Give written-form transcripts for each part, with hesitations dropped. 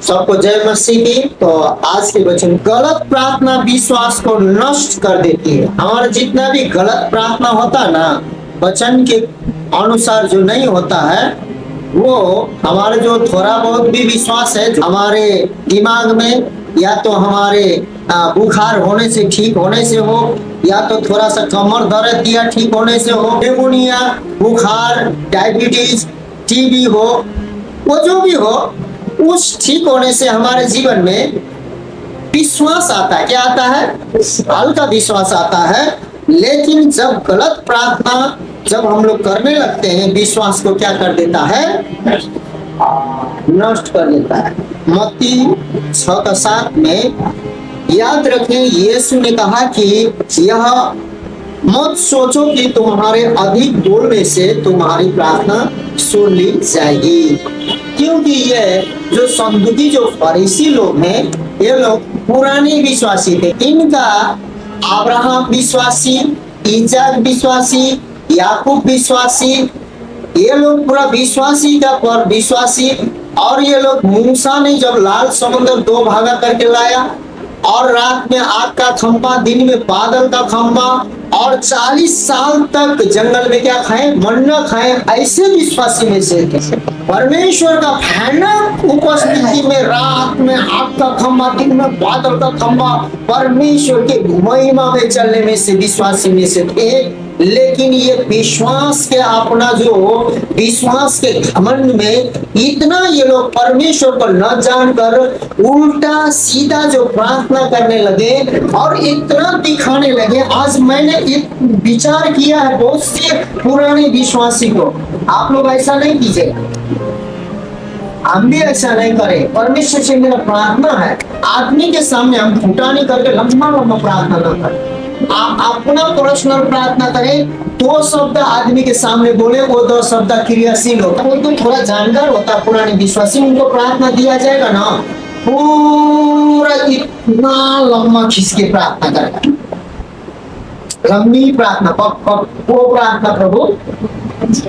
सबको जय मसीह की। तो आज के वचन, गलत प्रार्थना विश्वास को नष्ट कर देती है। हमारा जितना भी गलत प्रार्थना होता है ना, वचन के अनुसार जो नहीं होता है, वो हमारे जो थोड़ा बहुत भी विश्वास है, जो हमारे दिमाग में या तो हमारे बुखार होने से ठीक होने से हो, या तो थोड़ा सा कमर दर्द या ठीक होने से हो, निमोनिया, बुखार, डायबिटीज, टीबी हो, वो जो भी हो, उस ठीक होने से हमारे जीवन में विश्वास आता है। क्या आता है? हल्का विश्वास आता है। लेकिन जब गलत प्रार्थना जब हम लोग करने लगते हैं, विश्वास को क्या कर देता है? नष्ट कर देता है। मत्ती 6:7 में याद रखें, यीशु ने कहा कि यह मत सोचो कि तुम्हारे अधिक बोलने से तुम्हारी प्रार्थना सुन ली जाएगी, क्योंकि ये जो संदुकी जो फरीसी लोग हैं, ये लोग पुराने विश्वासी थे। इनका अब्राहम विश्वासी, इजाक विश्वासी, याकूब विश्वासी, ये लोग पूरा विश्वासी का पर विश्वासी। और ये लोग मूसा ने जब लाल समुद्र दो भागा करके लाया, और रात में आग का खंभा, दिन में बादल का खंभा, और 40 साल तक जंगल में क्या खाए? मन्ना खाए। ऐसे विश्वासी में से परमेश्वर का भयानक उपस्थिति में, रात में आग का खंभा, दिन में बादल का खंभा, परमेश्वर के महिमा में चलने में से विश्वासी में से थे। लेकिन ये विश्वास के अपना जो विश्वास के घमंड में इतना ये लोग परमेश्वर को न जानकर उल्टा सीधा जो प्रार्थना करने लगे और इतना दिखाने लगे। आज मैंने विचार किया है बहुत से पुराने विश्वासी को, आप लोग ऐसा नहीं कीजिएगा, हम भी ऐसा नहीं करें। परमेश्वर से मेरा प्रार्थना है, आदमी के सामने हम फुटा नहीं करके लंबा लंबा प्रार्थना न करें। आप अपना पर्सनल प्रार्थना करें, 2 शब्द आदमी के सामने बोले, वो 2 शब्द क्रियाशील होता है। तो थोड़ा जानकार होता है पुराने विश्वासी, उनको प्रार्थना दिया जाएगा ना, पूरा इतना लंबा खींच के प्रार्थना करेगा, लंबी प्रार्थना, वो प्रार्थना प्रभु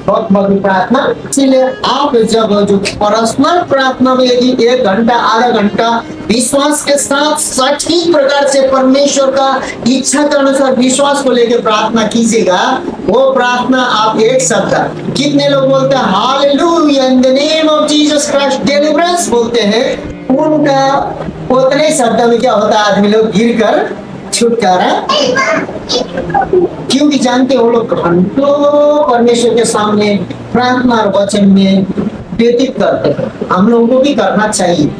बहुत बड़ी प्रार्थना। इसलिए आप जब जो पर्सनल प्रार्थना में यदि 1 घंटा आधा घंटा विश्वास के साथ सटीक प्रकार से परमेश्वर का इच्छा के अनुसार विश्वास को लेकर प्रार्थना कीजिएगा, वो प्रार्थना आप एक शब्द, कितने लोग बोलते हैं hallelujah in the name of Jesus Christ deliverance बोलते हैं, उनका उतने शब्द में क्या होता है? आदमी लोग गिर कर छुटकारा, क्योंकि जानते हो लोग घंटों परमेश्वर के सामने प्रार्थना और वचन में व्यतीत करते हैं। हम लोगों को भी करना चाहिए,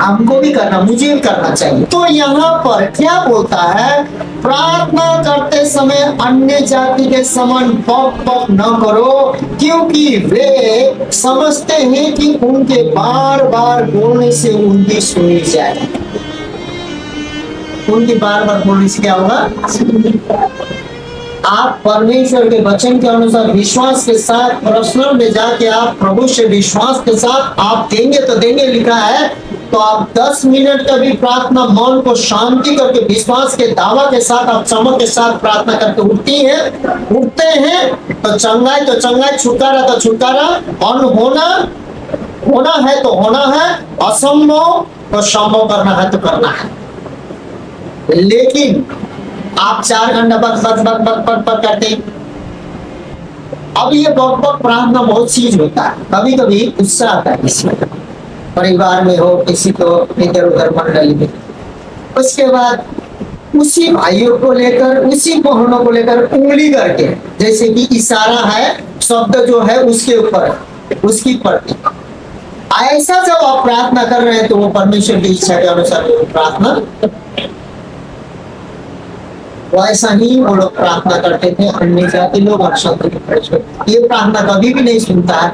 हमको भी करना, मुझे भी करना चाहिए। तो यहाँ पर क्या बोलता है? प्रार्थना करते समय अन्य जाति के समान बक बक न करो, क्योंकि वे समझते हैं कि उनके बार बार बोलने से उनकी सुनी जाए। उनकी बार बार बोलने से क्या होगा? आप परमेश्वर के वचन के अनुसार विश्वास के साथ पर्सनल में जाके आप प्रभु से विश्वास के साथ आप देंगे तो देंगे, लिखा है। तो आप 10 मिनट का भी प्रार्थना मन को शांति करके विश्वास के दावा के साथ आप चमक के साथ प्रार्थना करके उठते हैं तो चंगाई तो चंगाई, छुटकारा तो छुटकारा, और होना है तो होना है, असंभव तो संभव करना है तो करना है। लेकिन आप 4 घंटा बक बक बक बक बक बक करते। अब ये बक बक प्रार्थना बहुत चीज होता है। कभी कभी गुस्सा आता है किसी परिवार में हो, किसी को इधर उधर मंडली में, उसके बाद उसी भाइयों को लेकर, उसी बहनों को लेकर उंगली करके, जैसे कि इशारा है, शब्द जो है उसके ऊपर, उसकी प्रति, ऐसा जब आप प्रार्थना कर रहे हैं तो वो परमेश्वर की इच्छा के अनुसार प्रार्थना, वैसा ही वो लोग प्रार्थना करते थे अन्य जाति लोग और शब्द के परमेश्वर। ये प्रार्थना कभी भी नहीं सुनता है,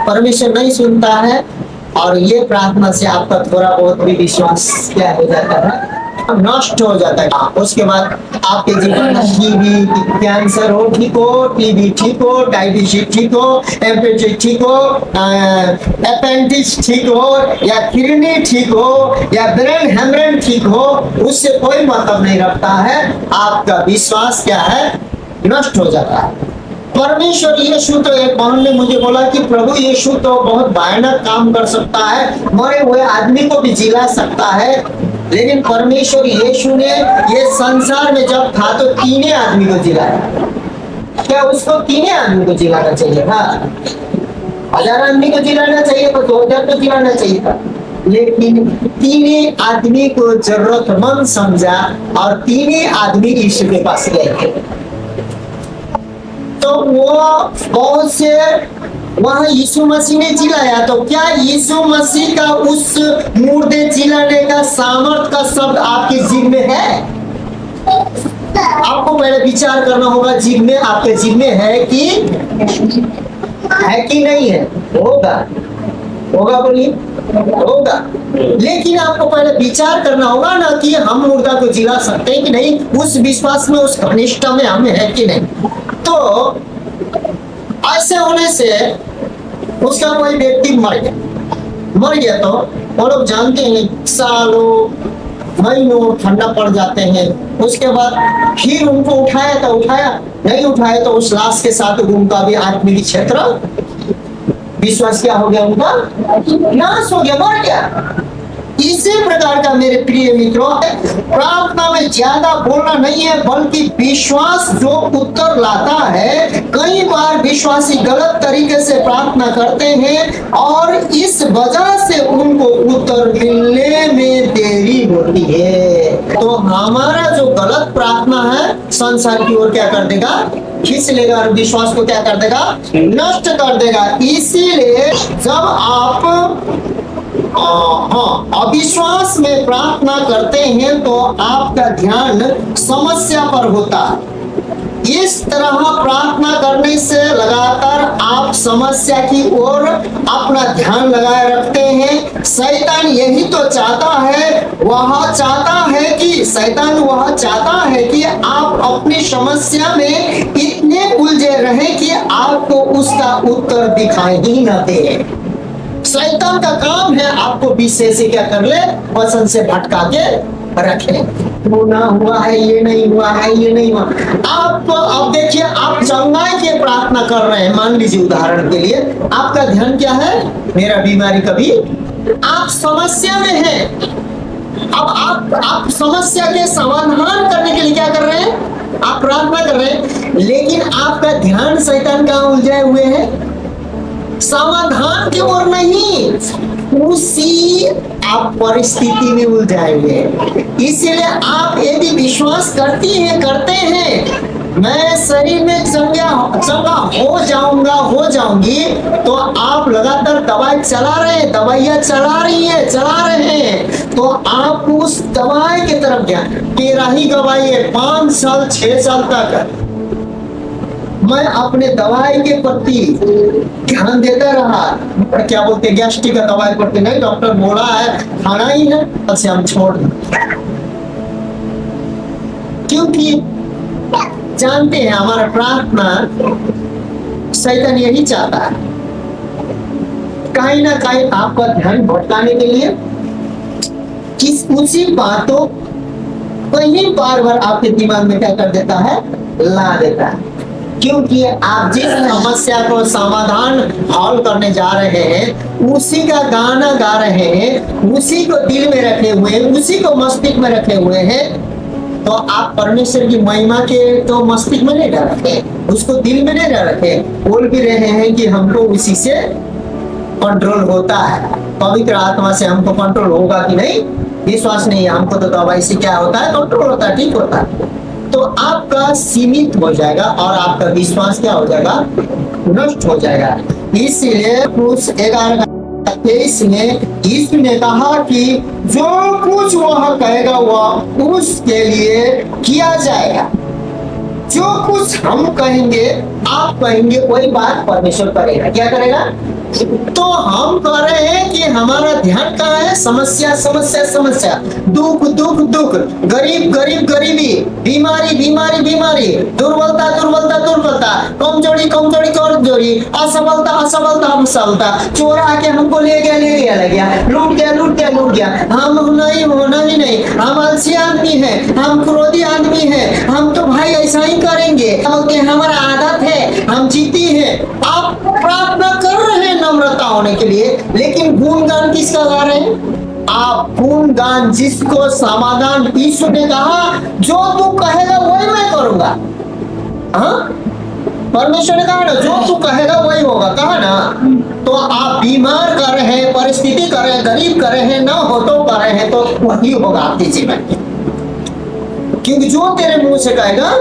परमेश्वर नहीं सुनता है। और ये प्रार्थना से आपका थोड़ा बहुत भी विश्वास क्या हो जाता है? नष्ट हो जाता है। उसके बाद आपके जीवन में टीबी, कैंसर हो ठीक हो, टीबी ठीक हो, डायबिटीज ठीक हो, एपेटाइटिस ठीक हो, अपेंडिक्स ठीक हो, या किडनी ठीक हो, या ब्रेन हेमरेज ठीक हो, उससे कोई मतलब नहीं रखता है। आपका विश्वास क्या है? नष्ट हो जाता है। परमेश्वर यीशु तो, एक बहन ने मुझे बोला कि प्रभु यीशु तो बहुत भयानक काम कर सकता है, मरे हुए आदमी को भी जिला सकता है। लेकिन परमेश्वर यीशु ने ये संसार में जब था तो 3 आदमी को जिलाया। क्या उसको 3 आदमी को जिलाना चाहिए था? 1000 आदमी को जिलाना चाहिए था, 2000 को जिलाना चाहिए था। लेकिन 3 आदमी को जरूरतमंद समझा और 3 आदमी यीशु के पास गए। तो वो बहुत से वहां यीशु मसीह ने चिल्लाया, तो क्या यीशु मसीह का उस मुर्दे चिल्लाने का सामर्थ का शब्द आपके जीव में है? आपको पहले विचार करना होगा, जीव में, आपके जीव में है कि नहीं है? होगा बोलिए, होगा। लेकिन आपको पहले विचार करना होगा ना कि हम मुर्दा को जिला सकते हैं कि नहीं, उस विश्वास में, उस घनिष्ठता में हमें है कि नहीं। तो ऐसे होने से उसका कोई व्यक्ति मर गया तो वो लोग जानते हैं सालों महीनों ठंडा पड़ जाते हैं। उसके बाद फिर उनको उठाया तो उठाया, नहीं उठाया तो उस लाश के साथ उनका भी आत्मिक क्षेत्र, विश्वास क्या हो गया, उनका नाश हो गया, मर गया। इसी प्रकार का मेरे प्रिय मित्रों, प्रार्थना में ज्यादा बोलना नहीं है, बल्कि विश्वास जो उत्तर लाता है। कई बार विश्वासी गलत तरीके से प्रार्थना करते हैं और इस वजह से उनको उत्तर मिलने में देरी होती है। तो हमारा जो गलत प्रार्थना है संसार की ओर क्या कर देगा, खींच लेगा और विश्वास को क्या कर देगा, नष्ट कर देगा। इसीलिए जब आप अविश्वास में प्रार्थना करते हैं तो आपका ध्यान समस्या पर होता है। इस तरह प्रार्थना करने से लगातार आप समस्या की ओर अपना ध्यान लगाए रखते हैं। शैतान यही तो चाहता है, शैतान वह चाहता है कि आप अपनी समस्या में इतने उलझे रहें कि आपको उसका उत्तर दिखाई ही न दे। शैतान का काम है आपको विषय से क्या कर ले, वचन से भटका के रखे। वो ना हुआ है, ये नहीं हुआ है, ये नहीं हुआ। आप अब देखिए, आप चंगाई की प्रार्थना कर रहे हैं, मान लीजिए उदाहरण के लिए, आपका ध्यान क्या है, मेरा बीमारी कभी, आप समस्या में हैं। अब आप समस्या के समाधान करने के लिए क्या कर रहे हैं, आप प्रार्थना कर रहे हैं, लेकिन आपका ध्यान शैतान कहाँ उलझाए हुए है, समाधान की ओर नहीं, उसी आप परिस्थिति में उलझाएंगे। इसीलिए आप यदि विश्वास करते हैं मैं शरीर में चंगा हो जाऊंगा, हो जाऊंगी, तो आप लगातार दवाई चला रहे हैं, दवाइयां चला रहे हैं, तो आप उस दवाई की तरफ ध्यान, तेरा ही दवाई है 5 साल 6 साल तक मैं अपने दवाई के प्रति ध्यान देता रहा। क्या बोलते, गैस्ट्रिक का दवाई पड़ते नहीं, डॉक्टर बोला है खाना ही है, अच्छा हम छोड़ दें, क्योंकि जानते हैं हमारा प्रार्थना शैतान यही चाहता है, कहीं ना कहीं आपका ध्यान भटकाने के लिए किस उसी बातों कहीं बार आपके दिमाग में क्या कर देता है, ला देता है। क्योंकि आप जिस समस्या को समाधान हल करने जा रहे हैं, उसी का गाना गा रहे हैं, उसी को दिल में रखे हुए हैं, उसी को मस्तिष्क में रखे हुए हैं, तो आप परमेश्वर की महिमा के तो मस्तिष्क में नहीं डाल रखे, उसको दिल में नहीं डाल रखे। बोल भी रहे हैं कि हमको उसी से कंट्रोल होता है, पवित्र आत्मा से हमको कंट्रोल होगा कि नहीं, विश्वास नहीं है हमको, तो दवाई से क्या होता है, कंट्रोल होता है, ठीक होता है। तो आपका सीमित हो जाएगा और आपका विश्वास क्या हो जाएगा, नष्ट हो जाएगा। इसीलिए 11:23 में यीशु ने कहा कि जो कुछ वह कहेगा वह उसके लिए किया जाएगा। जो कुछ हम कहेंगे, आप कहेंगे, वही बात परमेश्वर करेगा। क्या करेगा? तो हम कह रहे हैं कि हमारा ध्यान कहाँ है, समस्या समस्या समस्या, दुख दुख दुख, गरीब गरीब गरीबी, बीमारी बीमारी बीमारी, दुर्बलता दुर्बलता दुर्बलता, कमजोरी कमजोरी कमजोरी, असफलता असफलता असफलता, चोर आके हमको ले गया, लूट गया, गया, हम नहीं होना ही नहीं, हम आलसी आदमी है, हम क्रोधी आदमी है, हम तो भाई ऐसा ही करेंगे, बोलते हमारा आदत है, हम जीती है। आप प्रार्थना कर रहे हैं नम्रता होने के लिए, लेकिन गुणगान किसका गा रहे हैं? आप गुणगान जिसको समाधान यीशु ने कहा, जो तू कहेगा वही मैं करूंगा। हाँ, परमेश्वर ने कहा ना, जो तू कहेगा वही होगा, कहा ना। तो आप बीमार कर रहे हैं, परिस्थिति कर रहे हैं, गरीब कर रहे हैं, ना हो तो कर रहे हैं, तो वही होगा आपके जीवन में, क्योंकि जो तेरे मुंह से कहेगा।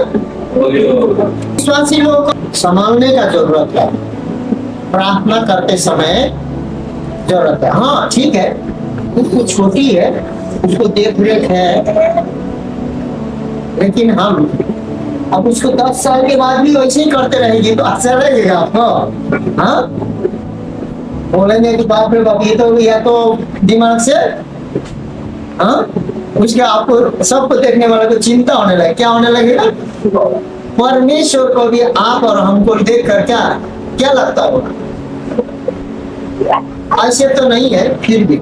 विश्वासी लोगों को संभालने का जरूरत है, प्रार्थना करते समय जरूरत है। हाँ ठीक है, उसको छोटी है, उसको देख रेख है, लेकिन हम अब उसको 10 साल के बाद भी वैसे ही करते रहेंगे तो अच्छा लगेगा आपको। हाँ, बोलेंगे कि बाप रे बाप, ये तो या तो दिमाग से, हाँ, उसके आपको सबको देखने वाले को चिंता होने लगे। क्या होने लगेगा? परमेश्वर को भी आप और हमको देख कर क्या क्या लगता होगा? ऐसे तो नहीं है, फिर भी।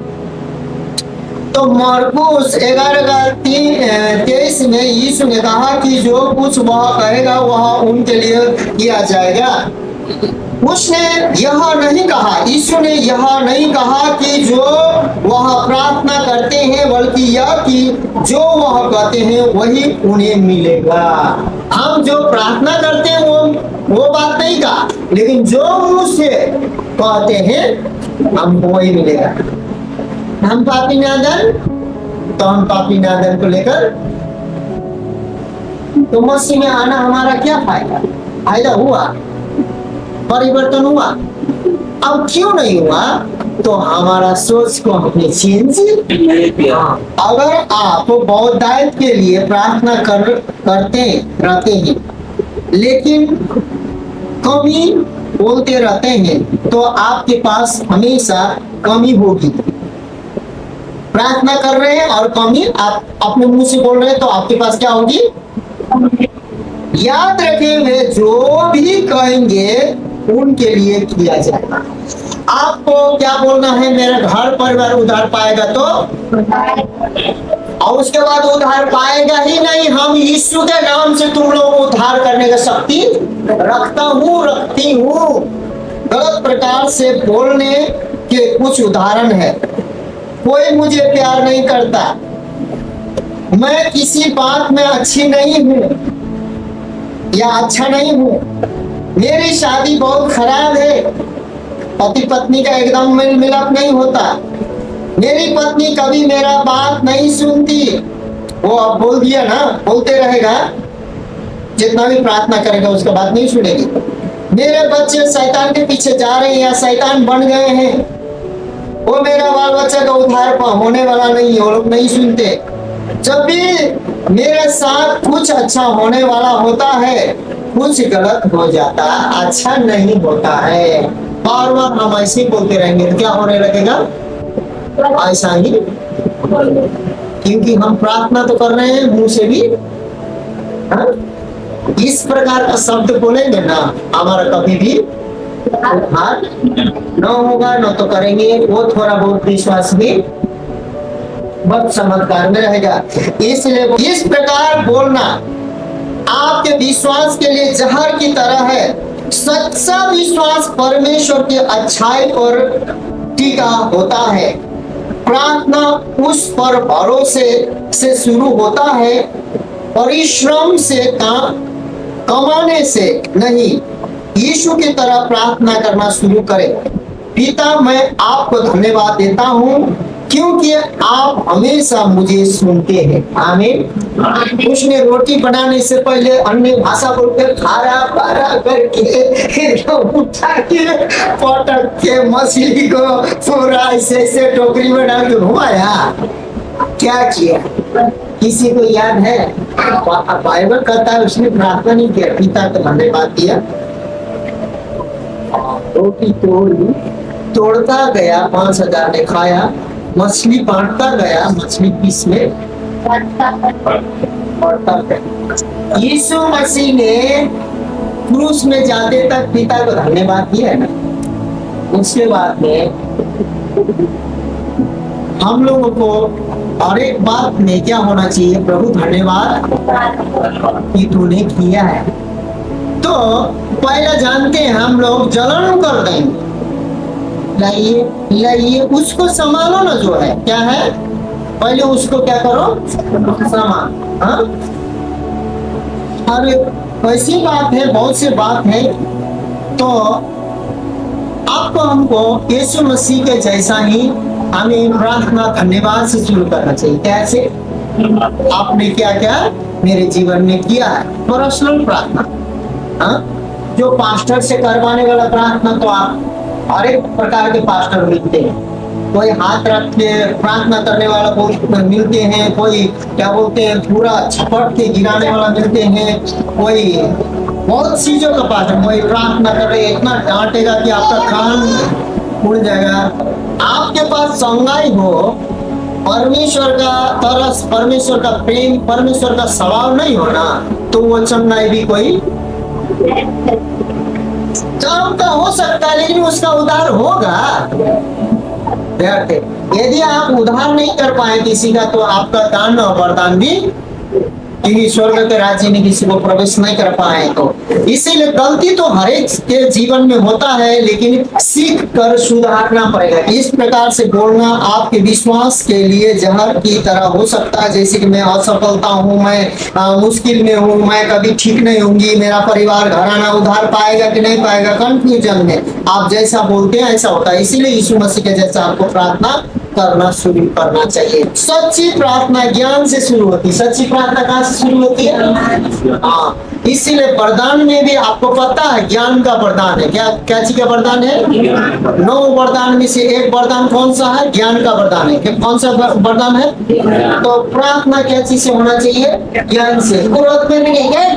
तो मरकुस 11:23 में यीशु ने कहा कि जो कुछ वह कहेगा वह उनके लिए किया जाएगा। उसने यह नहीं कहा, यीशु ने यह नहीं कहा कि जो वह प्रार्थना करते हैं, बल्कि यह कि जो वह कहते हैं वही उन्हें मिलेगा। हम जो प्रार्थना करते हैं वो बात नहीं कहा, लेकिन जो मुंह से कहते हैं हमको वही मिलेगा। हम पापी नादन, तो हम पापी नादन को लेकर, तो मसीह में आना हमारा क्या फायदा? फायदा हुआ, परिवर्तन हुआ। अब क्यों नहीं हुआ? तो हमारा सोच को हमने चेंज किया। अगर आप बहुतायत के लिए प्रार्थना करते रहते हैं, लेकिन कमी बोलते रहते हैं, तो आपके पास हमेशा कमी होगी। प्रार्थना कर रहे हैं और कमी आप अपने मुंह से बोल रहे हैं, तो आपके पास क्या होगी? याद रखें, वे जो भी कहेंगे उनके लिए किया जाएगा। आपको क्या बोलना है? मेरा घर परिवार उद्धार पाएगा, तो और उसके बाद उद्धार पाएगा ही नहीं, हम यीशु के नाम से तुम लोग को उद्धार करने का शक्ति रखती हूँ। गलत प्रकार से बोलने के कुछ उदाहरण है। कोई मुझे प्यार नहीं करता, मैं किसी बात में अच्छी नहीं हूँ या अच्छा नहीं हूँ, मेरी शादी बहुत खराब है, पति पत्नी का एकदम मेल मिलाप नहीं होता, मेरी पत्नी कभी मेरा बात नहीं सुनती। वो अब बोल दिया ना, बोलते रहेगा, जितना भी प्रार्थना करेगा उसका बात नहीं सुनेगी। मेरे बच्चे शैतान के पीछे जा रहे हैं या शैतान बन गए हैं, वो मेरा बाल बच्चा का उद्धार होने वाला नहीं है, वो लोग नहीं सुनते। जब भी मेरे साथ कुछ अच्छा होने वाला होता है, कुछ गलत हो जाता, अच्छा नहीं होता है। बार बार हम ऐसे ही बोलते रहेंगे तो क्या होने लगेगा? ऐसा ही, क्योंकि हम प्रार्थना तो कर रहे हैं मुंह से भी। हाँ? इस प्रकार का शब्द बोलेंगे ना, हमारा कभी भी उद्धार न होगा, न तो करेंगे। वो थोड़ा बहुत विश्वास भी बहुत चमत्कार में रहेगा। इसलिए इस प्रकार बोलना आपके विश्वास के लिए जहर की तरह है। सच्चा विश्वास परमेश्वर की अच्छाई पर टिका होता है। प्रार्थना उस पर भरोसे से शुरू होता है, परिश्रम से कमाने से नहीं। यीशु की तरह प्रार्थना करना शुरू करें। पिता, मैं आपको धन्यवाद देता हूँ क्योंकि आप हमेशा मुझे सुनते हैं। आमीन। उसने रोटी बनाने से पहले अन्य भाषा बोलकर खारा पारा करके उठा के पटक के मछली को पूरा ऐसे टोकरी में डाल के घुमाया। क्या किया? किसी को याद है? बाइबल कहता है उसने प्रार्थना नहीं किया, पिता को धन्यवाद दिया। रोटी तोड़ता गया, 5000 ने खाया। मछली बांटता गया, मछली पीस में बढ़ता गया। यीशु मसीह ने क्रूस में जाते तक पिता को धन्यवाद दिया है ना। उसके बाद में हम लोगों को हर एक बात में क्या होना चाहिए, प्रभु धन्यवाद कि तूने किया है। तो पहले जानते हैं हम लोग जलन कर देंगे, लाइए लाइए उसको संभालो ना, जो है क्या है, पहले उसको क्या करो, संभाल। हाँ, और ऐसी बात है, बहुत सी बात है। तो आपको हमको यीशु मसीह के जैसा ही हमें प्रार्थना धन्यवाद से शुरू करना चाहिए। कैसे? आपने क्या क्या मेरे जीवन में किया है, पर्सनल प्रार्थना। हाँ, जो पास्टर से करवाने वाला प्रार्थना तो आप हर एक प्रकार के पास्टर मिलते हैं। कोई हाथ रख के प्रार्थना करने वाला बहुत मिलते हैं, कोई क्या बोलते हैं पूरा छपट के गिराने वाला मिलते हैं, कोई बहुत चीजों का पास्टर, कोई प्रार्थना कर रहे इतना डांटेगा कि आपका कान उड़ जाएगा। आपके पास संगाई हो, परमेश्वर का तरस, परमेश्वर का प्रेम, परमेश्वर का स्वभाव नहीं हो ना, तो वो चन्नाई भी कोई काम का हो सकता है, लेकिन उसका उद्धार होगा। यदि आप उद्धार नहीं कर पाए किसी का, तो आपका दान और वरदान भी, क्योंकि स्वर्ग के राज्य में किसी को प्रवेश नहीं कर पाए। तो इसीलिए गलती तो हर एक के जीवन में होता है, लेकिन सीख कर सुधारना पड़ेगा। इस प्रकार से बोलना आपके विश्वास के लिए जहर की तरह हो सकता है, जैसे कि मैं असफलता हूँ, मैं मुश्किल में हूँ, मैं कभी ठीक नहीं होंगी, मेरा परिवार घराना उधार पाएगा कि नहीं पाएगा, कंफ्यूजन में आप जैसा बोलते हैं ऐसा होता है। इसीलिए यीशु मसीह के जैसा आपको प्रार्थना करना शुरू करना चाहिए। सच्ची प्रार्थना ज्ञान से शुरू होती है। सच्ची प्रार्थना कहाँ से शुरू होती है? हाँ, इसीलिए वरदान में भी आपको पता है ज्ञान का वरदान है। क्या क्या चीज का वरदान है? 9 वरदान में से एक वरदान कौन सा है? ज्ञान का वरदान है। कौन सा वरदान है? तो प्रार्थना क्या चीज से होना चाहिए? ज्ञान से। जरूरत में नहीं है,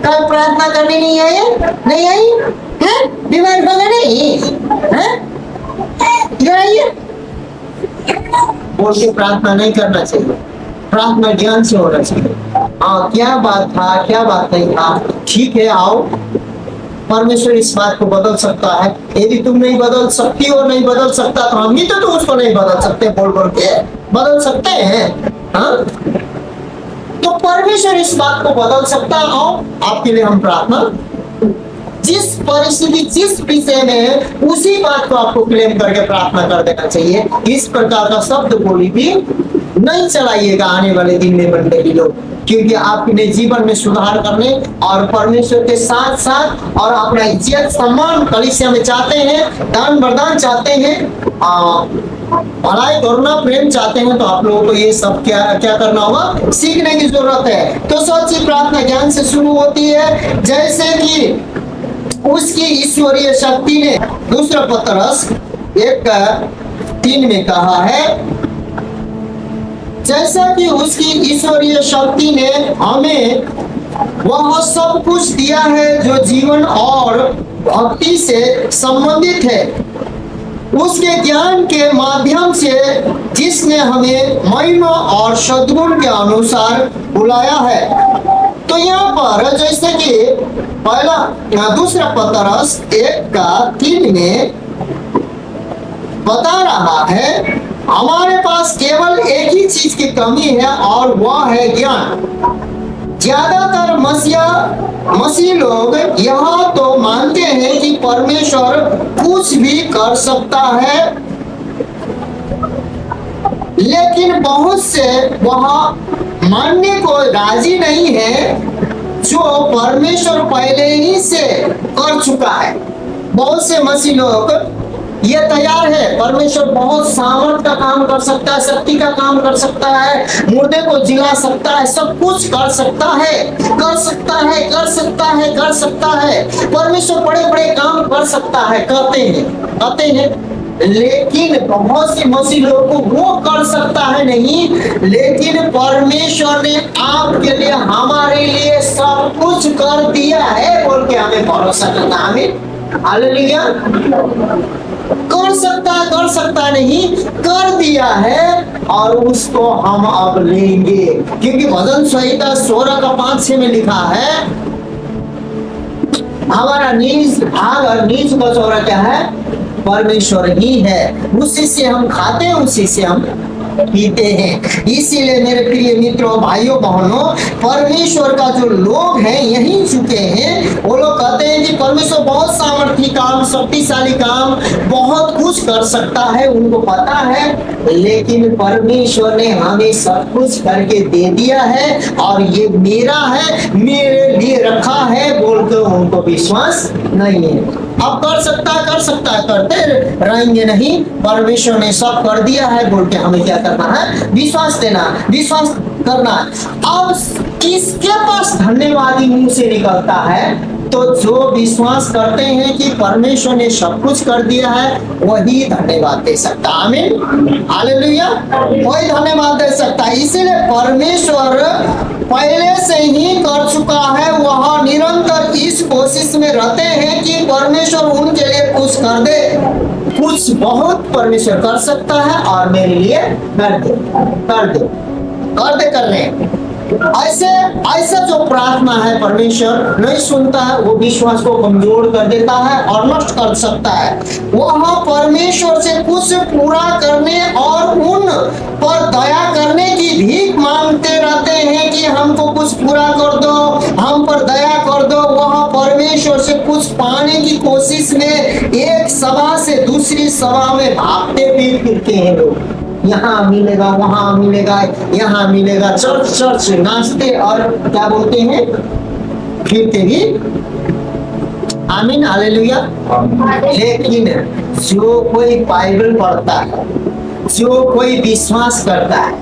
कल प्रार्थना करने नहीं आए, नहीं आई है, बीमार हो गए नहीं है, बोल के प्रार्थना नहीं करना चाहिए। प्रार्थना ज्ञान से होना चाहिए। हाँ, क्या बात था, क्या बात नहीं था, ठीक है, आओ, परमेश्वर इस बात को बदल सकता है। यदि तुम नहीं बदल सकती और नहीं बदल सकता, तो हम भी तो उसको नहीं बदल सकते, बोल बोल के बदल सकते हैं। हाँ, तो परमेश्वर इस बात को बदल सकता है। आओ, आपके लिए हम प्रार्थना, जिस परिस्थिति, जिस विषय में, उसी बात को आपको क्लेम करके प्रार्थना कर देना चाहिए। इस प्रकार का शब्द बोली भी नहीं चलाइएगा आने वाले दिन में बनने के लोग, क्योंकि आप अपने जीवन में सुधार करने और परमेश्वर के साथ साथ और अपना इज्जत सम्मान कलीसिया में चाहते हैं, दान वरदान चाहते हैं, भलाई करुणा प्रेम चाहते हैं, तो आप लोगों को ये सब क्या क्या करना होगा, सीखने की जरूरत है। तो सच्ची प्रार्थना ज्ञान से शुरू होती है, जैसे कि उसकी ईश्वरीय शक्ति ने, दूसरा पतरस 1:3 में कहा है, जैसा कि उसकी ईश्वरीय शक्ति ने हमें वह सब कुछ दिया है जो जीवन और भक्ति से संबंधित है, उसके ज्ञान के माध्यम से, जिसने हमें महिमा और सद्गुण के अनुसार बुलाया है। तो यहाँ पर जैसे कि पहला दूसरा पतरस 1:3 में बता रहा है, हमारे पास केवल एक ही चीज की कमी है और वह है ज्ञान। ज्यादातर मसीह लोग यह तो मानते हैं कि परमेश्वर कुछ भी कर सकता है, लेकिन बहुत से वह मानने को राजी नहीं है जो परमेश्वर पहले ही से कर चुका है। बहुत से मसीह लोग ये तैयार है, परमेश्वर बहुत सामर्थ का काम कर सकता है, शक्ति का काम कर सकता है, मुर्दे को जिला सकता है, सब कुछ कर सकता है, कर सकता है, कर सकता है, कर सकता है, परमेश्वर बड़े बड़े काम कर सकता है, कहते हैं। लेकिन बहुत से मसीह लोगों को वो कर सकता है नहीं, लेकिन परमेश्वर ने आपके लिए, हमारे लिए सब कुछ कर दिया है बोल के हमें भरोसा करना। हमें हालेलुया, कर सकता नहीं, कर दिया है, और उसको हम अब लेंगे, क्योंकि भजन संहिता 16:5-6 में लिखा है, हमारा नीच भाग और नीच बचौरा क्या है? परमेश्वर ही है, उसी से हम खाते हैं, उसी से हम पीते हैं। इसीलिए मेरे प्रिय मित्रों, भाइयों बहनों, परमेश्वर का जो लोग हैं यही चुके हैं, वो लोग कहते हैं कि परमेश्वर बहुत सामर्थी काम, शक्तिशाली काम, बहुत कुछ कर सकता है, उनको पता है, लेकिन परमेश्वर ने हमें सब कुछ करके दे दिया है और ये मेरा है, मेरे लिए रखा है बोल के उनको विश्वास नहीं है। अब कर सकता है, करते रहेंगे नहीं, परमेश्वर ने सब कर दिया है बोल के हमें क्या करना है? विश्वास देना, विश्वास करना। अब किसके पास धन्यवादी मुंह से निकलता है? तो जो विश्वास करते हैं कि परमेश्वर ने सब कुछ कर दिया है, वही धन्यवाद दे सकता है। आमीन, हालेलुया, वही धन्यवाद दे सकता है। इसीलिए परमेश्वर पहले से ही कर चुका है, वह निरंतर इस कोशिश में रहते हैं कि परमेश्वर उनके लिए कुछ कर दे। कुछ बहुत परमेश्वर कर सकता है और मेरे लिए कर दे। ऐसा जो प्रार्थना है परमेश्वर नहीं सुनता है, वो विश्वास को कमजोर कर देता है और नष्ट कर सकता है। वह परमेश्वर से कुछ पूरा करने और उन पर दया करने की भीख मांगते रहते हैं कि हमको कुछ पूरा कर दो, हम पर दया कर दो। वह परमेश्वर से कुछ पाने की कोशिश में एक सभा से दूसरी सभा में भागते फिरते हैं लोग। यहाँ मिलेगा, वहां मिलेगा, यहाँ मिलेगा, चर्च नाचते और क्या बोलते हैं, फिरते भी। आमीन, हालेलुया। लेकिन जो कोई बाइबल पढ़ता है, जो कोई विश्वास करता है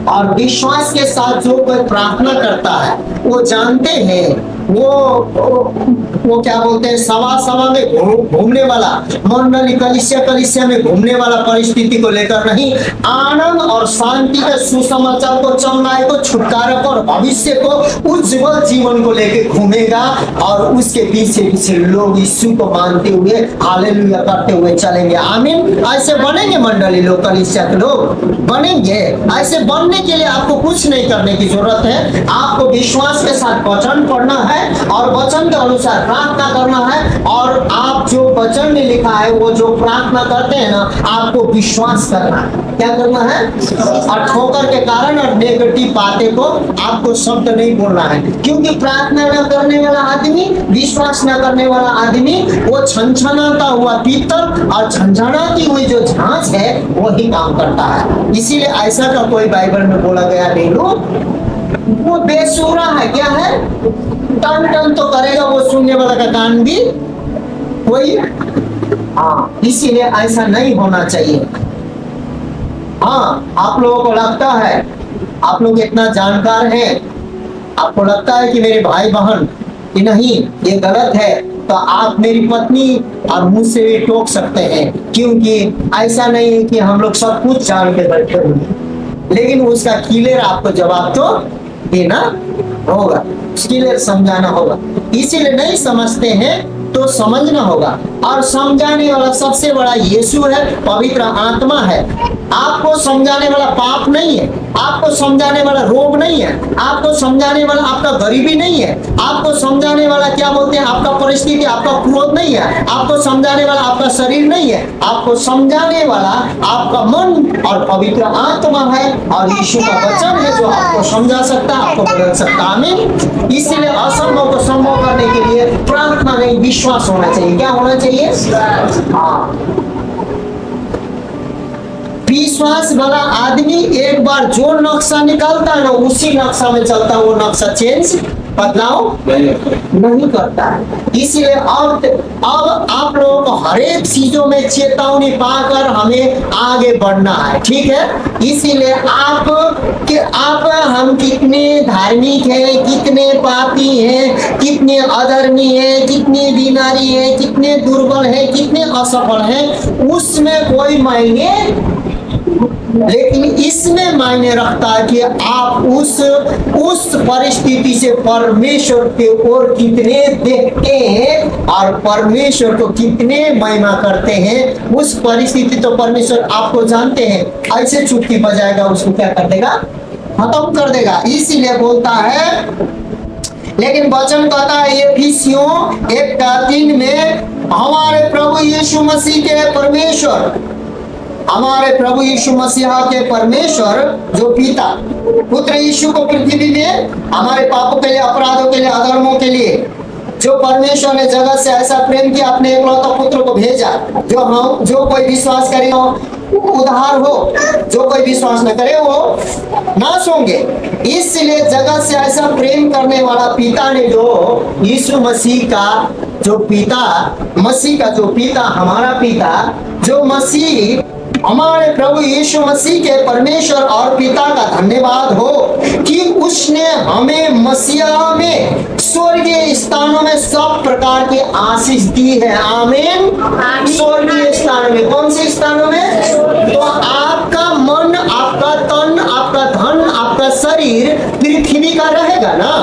और विश्वास के साथ जो कोई प्रार्थना करता है, वो जानते हैं, वो क्या बोलते हैं, सभा में घूमने वाला, मंडली कलीसिया में घूमने वाला परिस्थिति को लेकर नहीं, आनंद और शांति के सुसमाचार को, चंगाई को, छुटकारा को और भविष्य को, उज्जवल जीवन को लेकर घूमेगा और उसके पीछे लोग यीशु को मानते हुए हालेलुया करते हुए चलेंगे। आमीन। ऐसे बनेंगे मंडली लोग, कलीसिया के लोग बनेंगे। ऐसे बनने के लिए आपको कुछ नहीं करने की जरूरत है, आपको विश्वास के साथ वचन पढ़ना है और वचन के अनुसार प्रार्थना करना है। और आप जो वचन में लिखा है, वो जो प्रार्थना करते हैं ना, आपको विश्वास करना है। क्या करना है? और ठोकर के कारण और नेगेटिव बातें को आपको शब्द नहीं बोलना है, क्योंकि प्रार्थना न करने वाला आदमी, विश्वास न करने वाला आदमी, वो छनछनाता हुआ पीतल और झंझनाती हुई जो झांझ है वही काम करता है। इसीलिए ऐसा का कोई बाइबल में बोला गया नहीं, वो बेसुरा है। क्या है? टन तो करेगा, वो सुनने वाला का कान भी कोई। हाँ, इसीलिए ऐसा नहीं होना चाहिए। हाँ, आप लोगों को लगता है, आप लोग इतना जानकार हैं, आपको लगता है कि मेरे भाई बहन कि नहीं ये गलत है, तो आप मेरी पत्नी और मुझसे भी टोक सकते हैं, क्योंकि ऐसा नहीं है कि हम लोग सब कुछ जान के बैठे होंगे, लेकिन उसका क्लियर आपको जवाब तो देना होगा, क्लियर समझाना होगा। इसीलिए नहीं समझते हैं तो समझना होगा, और समझाने वाला सबसे बड़ा यीशु है, पवित्र आत्मा है। आपको समझाने वाला पाप नहीं है, आपको समझाने वाला रोग नहीं है, आपको समझाने वाला आपका गरीबी नहीं है, आपको समझाने वाला क्या बोलते हैं आपका परिस्थिति, आपका क्रोध नहीं है, आपको समझाने वाला आपका शरीर नहीं है, आपको समझाने वाला आपका मन और पवित्र आत्मा है, और यीशु का वचन है जो आपको समझा सकता है, आपको बदल सकता है। आमीन। इसलिए असंभव को संभव करने के लिए प्रार्थना नहीं, विश्वास होना चाहिए। क्या होना चाहिए? हाँ, विश्वास वाला आदमी एक बार जो नक्शा निकालता है ना, उसी नक्शा में चलता है, वो नक्शा चेंज बदलाव नहीं करता है। इसलिए अब आप लोगों को हर एक चीजों में चेतावनी पाकर हमें आगे बढ़ना है, ठीक है। इसीलिए आप हम कितने धार्मिक हैं, कितने पापी हैं, कितने अधर्मी हैं, कितने बीमारी हैं, कितने दुर्बल हैं, कितने असफल हैं, उसमें कोई मायने, लेकिन इसमें मायने रखता है कि आप उस परिस्थिति से परमेश्वर के ओर कितने देखते हैं और परमेश्वर को कितने महिमा करते हैं। उस परिस्थिति तो परमेश्वर आपको जानते हैं, ऐसे चुटकी बजाएगा, उसको क्या कर देगा? खत्म कर देगा। इसीलिए बोलता है, लेकिन वचन कहता है एफिसियों 1:3 में, हमारे प्रभु यीशु मसीह के परमेश्वर, हमारे प्रभु यीशु मसीह के परमेश्वर जो पिता पुत्र यीशु को पृथ्वी में हमारे पापों के लिए, अपराधों के लिए, अधर्मों के लिए, जो परमेश्वर ने जगत से ऐसा प्रेम किया, अपने एकलौता पुत्र को भेजा, जो कोई विश्वास करे उद्धार हो, जो कोई विश्वास न करे वो नाश होंगे। इसलिए जगत से ऐसा प्रेम करने वाला पिता ने जो यीशु मसीह का जो पिता, मसीह का जो पिता, हमारा पिता जो मसीह, हमारे प्रभु यीशु मसीह के परमेश्वर और पिता का धन्यवाद हो कि उसने हमें मसीहा में स्वर्गीय स्थानों में सब प्रकार की आशीष दी है। आमीन। स्वर्गीय स्थानों में, कौन से स्थानों में? तो आपका मन, आपका तन, आपका धन, आपका शरीर पृथ्वी का रहेगा ना,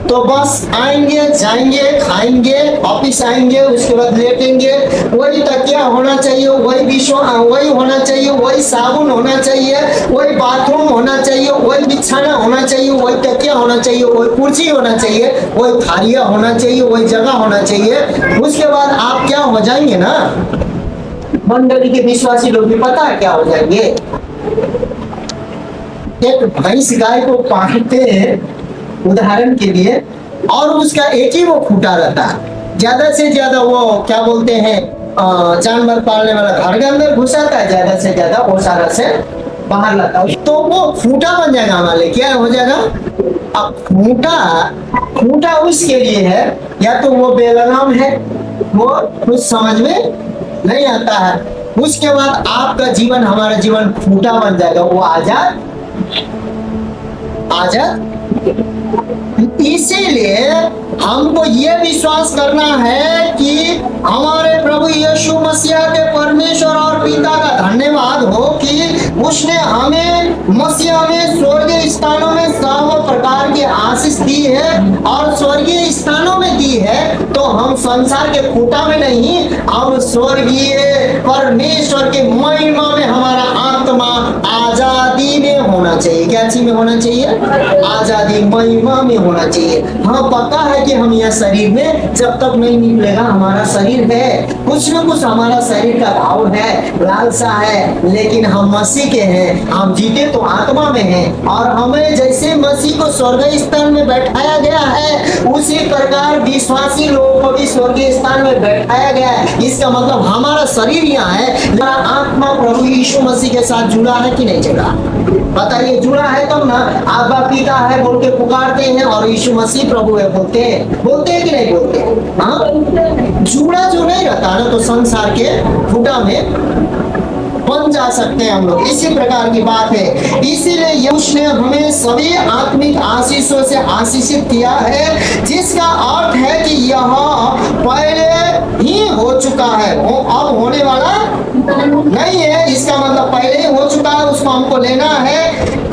तो बस आएंगे, जाएंगे, खाएंगे, वापिस आएंगे, उसके बाद लेटेंगे, वही तकिया होना चाहिए, वही होना चाहिए, वही साबुन होना चाहिए, वही बाथरूम होना चाहिए, वही बिछाना होना चाहिए, वही तकिया होना चाहिए, वही कुर्सी होना चाहिए, वही थालिया होना चाहिए, वही जगह होना चाहिए। उसके बाद आप क्या हो जाएंगे ना, मंडली के विश्वासी लोग भी पता है क्या हो जाएंगे। एक भैंस गाय को पालते हैं उदाहरण के लिए, और उसका एक ही वो खूंटा रहता है, ज्यादा से ज्यादा वो क्या बोलते हैं, जानवर पालने वाला घर के अंदर घुसाता है, ज्यादा से ज्यादा वो सारा से बाहर लाता है, तो वो खूंटा बन जाएगा हमारे, क्या हो जाएगा। अब खूंटा उसके लिए है, या तो वो बेलगाम है, वो कुछ समझ में नहीं आता है। उसके बाद आपका जीवन, हमारा जीवन खूंटा बन जाएगा, वो आजाद। इसीलिए हमको ये विश्वास करना है कि हमारे प्रभु यीशु मसीह के परमेश्वर और पिता का धन्यवाद हो कि उसने हमें मसीह में स्वर्गीय स्थानों में सब प्रकार की आशीष दी है, और स्वर्गीय स्थानों में दी है तो हम संसार के खूंटा में नहीं, हम स्वर्गीय परमेश्वर के महिमा में हमारा आत्मा आजादी में होना चाहिए। क्या चीज में होना चाहिए? आजादी, महिमा में होना चाहिए। हाँ, पता है कि हम यह शरीर में जब तक नहीं निकलेगा, हमारा शरीर है, कुछ न कुछ हमारा शरीर का भाव है, लालसा है, लेकिन हम मसीह के हैं, हम जीते तो आत्मा में हैं, और हमें जैसे मसीह को स्वर्गीय स्थान में बैठाया गया है, उसी प्रकार विश्वासी लोगों को भी स्वर्गीय स्थान में बैठाया गया है। इसका मतलब हमारा शरीर यहाँ है, हमारा आत्मा प्रभु यीशु मसीह के साथ जुड़ा है कि नहीं जुड़ा? बताइए, जुड़ा है तब ना आबा पिता है बोल के पुकारते हैं, और यीशु मसीह प्रभु है बोलते हैं कि नहीं बोलते? हाँ, जुड़ा जो नहीं रहता ना, तो संसार के खूंटा में बन जा सकते हैं हम लोग। इसी प्रकार की बात है। इसीलिए उसने हमें सभी आत्मिक आशीषों से आशीषित किया है, जिसका अर्थ है कि यह पहले ही हो चुका है, वो अब होने वाला नहीं है। इसका मतलब पहले ही हो चुका है, उसको हमको लेना है।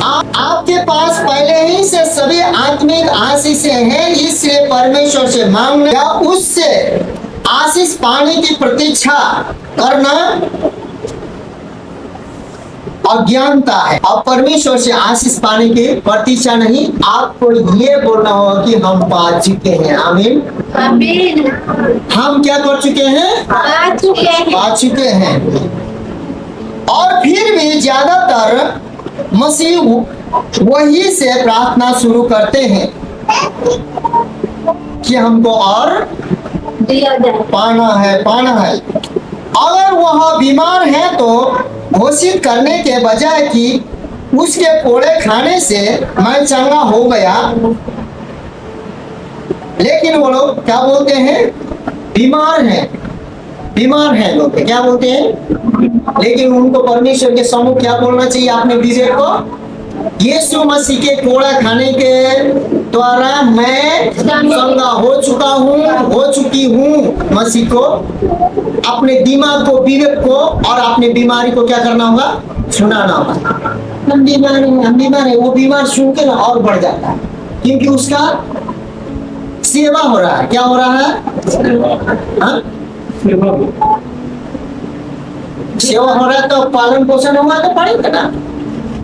आपके पास पहले ही से सभी आत्मिक आशीषें हैं, इसलिए परमेश्वर से मांगना या उससे आशीष पाने की प्रतीक्षा करना अज्ञानता है। अब परमेश्वर से आशीष पाने की प्रतीक्षा नहीं, आपको ये बोलना होगा कि हम पा चुके हैं। आमीन, आमीन। हम क्या कर चुके हैं? पा चुके हैं। और फिर भी ज्यादातर मसीह वही से प्रार्थना शुरू करते हैं कि हमको और पाना है। अगर वह बीमार है तो घोषित करने के बजाय कि उसके कोड़े खाने से मैं चंगा हो गया, लेकिन वो लोग क्या बोलते हैं? बीमार हैं लोग क्या बोलते हैं? लेकिन उनको परमेश्वर के सम्मुख क्या बोलना चाहिए? आपने विजय को यीशु मसीह के कोड़ा खाने के द्वारा मैं चंगा हो चुकी हूँ। मसीह को, अपने दिमाग को, विवेक को और अपने बीमारी को क्या करना होगा? सुनाना होगा। हम बीमार है, वो बीमार सुन के और बढ़ जाता है, क्योंकि उसका सेवा हो रहा है। क्या हो रहा है? सेवा हो रहा है, तो पालन पोषण होगा तो पड़ेगा ना।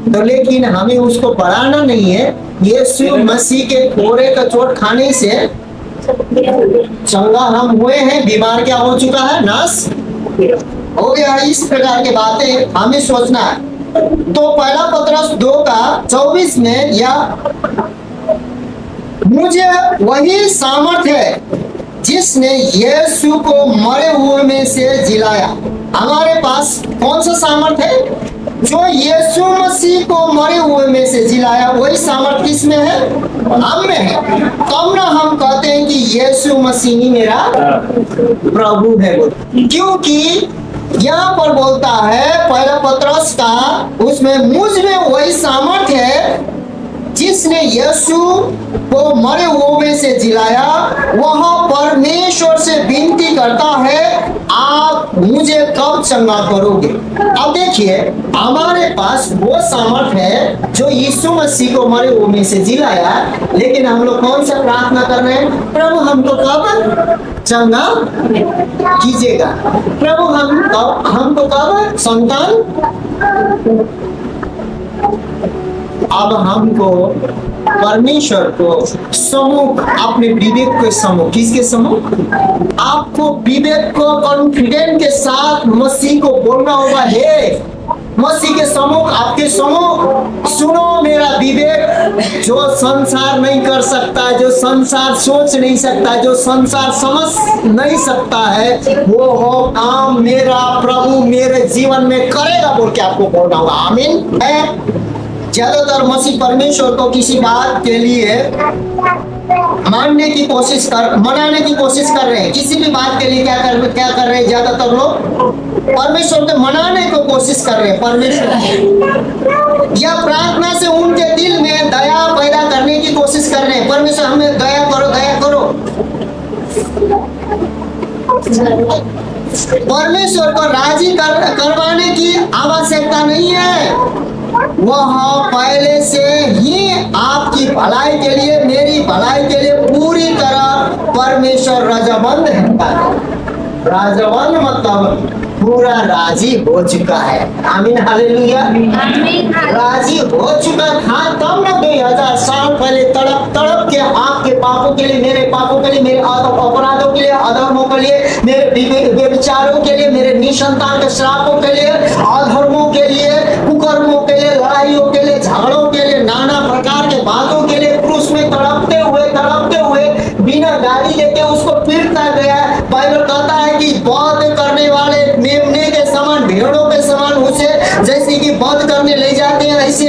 तो लेकिन हमें उसको बढ़ाना नहीं है। यीशु मसीह के कोड़े का चोट खाने से चंगा हम हुए हैं, बीमार क्या हो चुका है, नाश हो गया है। इस प्रकार की बातें हमें सोचना है। तो पहला पतरस 2:24 में, या मुझे वही सामर्थ है जिसने यीशु को मरे हुए में से जिलाया। हमारे पास कौन सा सामर्थ है? जो यीशु मसीह को मरे हुए में से जिलाया, वही सामर्थ किसमें है? हम में है। तब ना हम कहते हैं कि यीशु मसीह ही मेरा प्रभु है, क्योंकि यहाँ पर बोलता है पहला पतरस का, उसमें मुझ में वही सामर्थ है जिसने यीशु को मरे हुए में से जिलाया। वह परमेश्वर से विनती करता है, आप मुझे कब चंगा करोगे? अब देखिए, हमारे पास वो सामर्थ है जो यीशु मसीह को मरे हुए में से जिलाया, लेकिन हम लोग कौन सा प्रार्थना कर रहे हैं? प्रभु हमको कब चंगा कीजिएगा? प्रभु हमको कब संतान? अब हमको परमेश्वर को सम्मुख, अपने विवेक के सम्मुख, किसके सम्मुख? आपको विवेक को कॉन्फिडेंट के साथ मसीह को बोलना होगा, हे मसीह के सम्मुख, आपके सम्मुख, सुनो मेरा विवेक, जो संसार नहीं कर सकता, जो संसार सोच नहीं सकता, जो संसार समझ नहीं सकता है, वो हो काम मेरा प्रभु मेरे जीवन में करेगा बोल के आपको बोलना होगा। आमीन। ज्यादातर मसीह परमेश्वर को किसी बात के लिए मनाने की कोशिश कर रहे हैं। किसी भी बात के लिए क्या कर रहे हैं? ज्यादातर लोग परमेश्वर को मनाने को कोशिश कर रहे हैं। परमेश्वर या प्रार्थना से उनके दिल में दया पैदा करने की कोशिश कर रहे हैं। परमेश्वर हमें दया करो, दया करो। परमेश्वर को राजी करवाने की आवश्यकता नहीं है। वह पहले से ही आपकी भलाई के लिए, मेरी भलाई के लिए पूरी तरह परमेश्वर रजामंद है। रजामंद मतलब पूरा राजी हो चुका है। आमीन, हालेलुया। राजी हो चुका था तब ना 2000 साल पहले तड़प तड़प के आपके पापों के लिए, मेरे पापों के लिए, मेरे अपराधों के लिए, अधर्मों के लिए, मेरे व्यभिचारों के लिए, मेरे निसंतान के श्रापों के लिए, अधर्मों के लिए, कुकर्मों के लिए, लड़ाइयों के लिए, झगड़ों के लिए, नाना प्रकार के बातों के लिए क्रूस में तड़पते हुए बिना गाली देके उसको पीटता गया। बाइबल कहता है कि वध करने वाले मेमने के समान, भेड़ों के समान उसे जैसे कि वध करने ले जाते हैं, ऐसे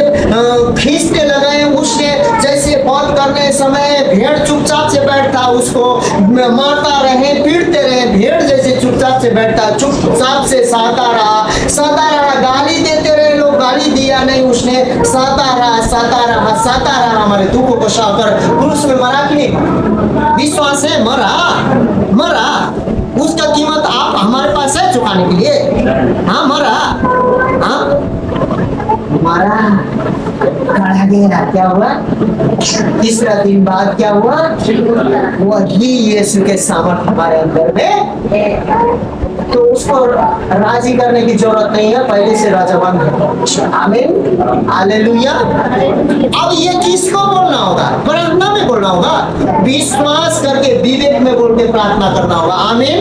खींचते लगाए उसने। जैसे वध करने समय भेड़ चुपचाप से बैठता, उसको मारता रहे, पीटते रहे, भेड़ जैसे चुपचाप से बैठता, चुपचाप से सहता रहा, गाली देते रहे लोग, गाली दिया नहीं उसने, सहता रहा हमारे दुखों को सहकर क्रूस में मरा कि नहीं? विश्वास है, मरा। उसका कीमत आप हमारे पास है चुकाने के लिए। हाँ, मरा खड़ा गया। क्या हुआ? तीसरा दिन बाद क्या हुआ? वही यीशु के सामर्थ हमारे अंदर में, तो उसको राजी करने की जरूरत नहीं है, पहले से राजाबंद है। आमीन, हालेलुया। अब ये किसको बोलना होगा? प्रार्थना में बोलना होगा, विश्वास करके विवेक में बोल के प्रार्थना करना होगा। आमीन।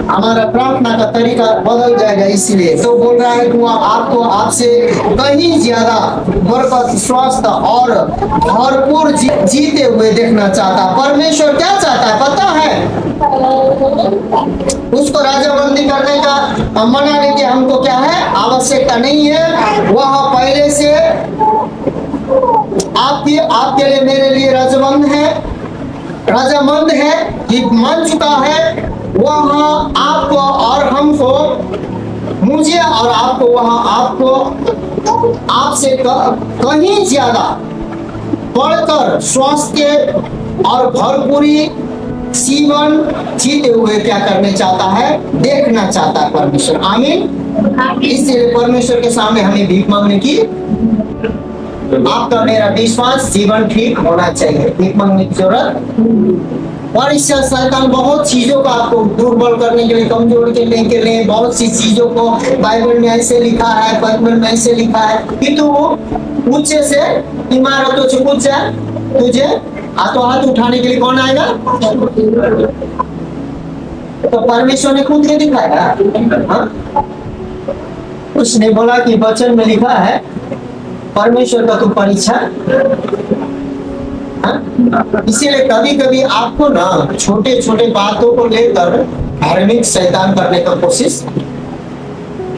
हमारा प्रार्थना का तरीका बदल जाएगा। इसलिए तो बोल रहा है कि वो आपको आपसे कहीं ज्यादा बरकत, स्वस्थ और भरपूर जीते हुए देखना चाहता। परमेश्वर क्या चाहता है पता है? उसको राजाबंदी करने का, मनाने की हमको क्या है? आवश्यकता नहीं है। वह पहले से आपके लिए, मेरे लिए राजामंद है कि मान चुका है। वह आपको और हमको, मुझे और आपको, वह आपको आपसे कहीं ज्यादा बढ़कर स्वास्थ्य और भरपूरी जीवन जीते हुए क्या करने चाहता है? देखना चाहता है परमेश्वर। आमीन। इसलिए परमेश्वर के सामने हमें भीख मांगने की, आपका मेरा विश्वास जीवन ठीक होना चाहिए, भीख मांगने की जरूरत। और इससे शैतान बहुत चीजों को आपको दुर्बल करने के लिए, कमजोर करने के लिए बहुत सी चीजों को बाइबल में ऐसे लिखा है, बाइबल में ऐसे लिखा है कि तू ऊंचे से इमारतों से कूद जा, तुझे हाथों हाथ उठाने के लिए कौन आएगा? तो परमेश्वर ने खुद के दिखाया। हाँ? उसने बोला कि वचन में लिखा है परमेश्वर का तू परीक्षा। हाँ? इसीलिए कभी कभी आपको ना छोटे छोटे बातों को लेकर धार्मिक शैतान करने का कोशिश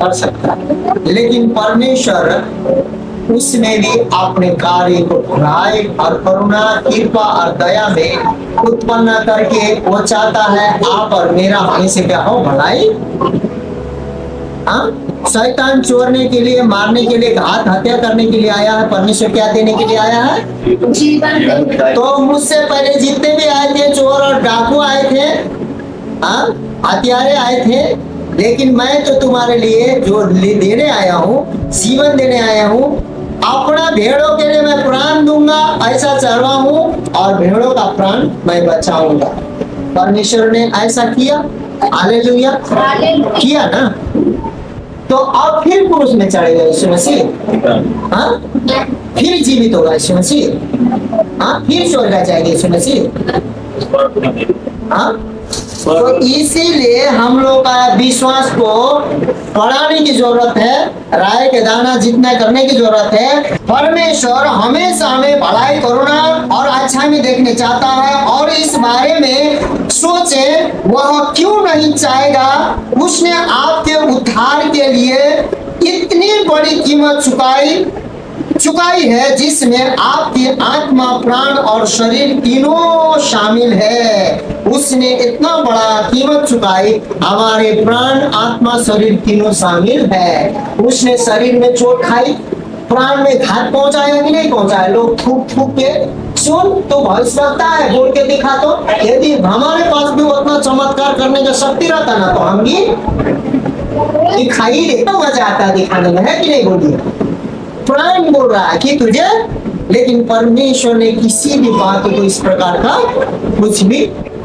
कर सकता है, लेकिन परमेश्वर उसमें भी अपने कार्य को भलाई और करुणा, कृपा और दया में उत्पन्न करके वो चाहता है आप और मेरा हमें क्या हो? भलाई। हाँ? शैतान चोरने के लिए, मारने के लिए, घात हत्या करने के लिए आया है। परमेश्वर क्या देने के लिए आया है? जीवन। तो मुझसे पहले जितने भी आए थे, चोर और डाकू आए थे, हाँ, हत्यारे आए थे, लेकिन मैं तो तुम्हारे लिए जो देने आया हूँ, जीवन देने आया हूँ। अपना भेड़ों के लिए मैं प्राण दूंगा, ऐसा चरवा हूँ, और भेड़ों का प्राण मैं बचाऊंगा। परमेश्वर ने ऐसा किया। हालेलुया। किया ना? तो अब फिर पुरुष में चढ़ेगा यीशु मसीह। हाँ? फिर जीवित होगा यीशु मसीह। हाँ? फिर स्वर्ग जाएगा यीशु मसीह। हाँ? तो इसीलिए हम लोग का विश्वास को बढ़ाने की जरूरत है, राय के दाना जितना करने की जरूरत है। परमेश्वर हमेशा हमें भलाई, करुणा और अच्छाई में देखने चाहता है, और इस बारे में सोचे वह क्यों नहीं चाहेगा। उसने आपके उद्धार के लिए इतनी बड़ी कीमत चुकाई है, जिसमें आपकी आत्मा, प्राण और शरीर तीनों शामिल है। उसने इतना बड़ा कीमत चुकाई, हमारे प्राण, आत्मा, शरीर तीनों शामिल है। उसने शरीर में चोट खाई, प्राण में घात पहुंचाया कि नहीं पहुंचाया? लोग थूक थूक के सुन तो भविष्यवक्ता है बोल के दिखा। तो यदि हमारे पास भी उतना चमत्कार करने का शक्ति रहता ना, तो हम भी दिखाई देता। मजा आता दिखाने में, है कि नहीं? बोलिए। प्राण बोल रहा है कि तुझे, लेकिन परमेश्वर ने किसी भी बात को इस प्रकार का कुछ भी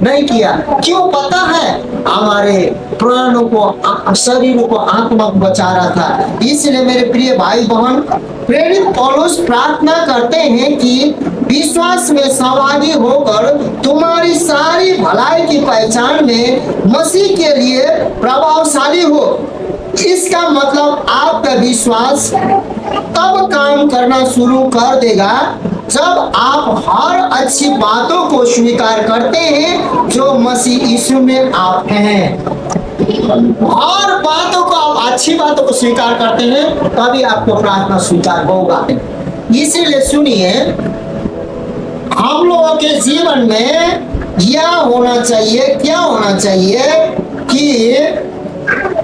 नहीं किया। क्यों? पता है हमारे प्राणों को, शरीर को, आत्मा को बचा रहा था। इसलिए मेरे प्रिय भाई बहन, प्रेरित पौलुस प्रार्थना करते हैं कि विश्वास में सहभागी होकर तुम्हारी सारी भलाई की पहचान में मसीह के लिए प्रभावशाली हो। इसका मतलब आपका विश्वास तब काम करना शुरू कर देगा जब आप हर अच्छी बातों को स्वीकार करते हैं जो मसीह यीशु में आप हैं। हर बातों को, आप अच्छी बातों को स्वीकार करते हैं, तभी आपको प्रार्थना स्वीकार होगा। इसीलिए सुनिए, हम लोगों के जीवन में यह होना चाहिए, क्या होना चाहिए कि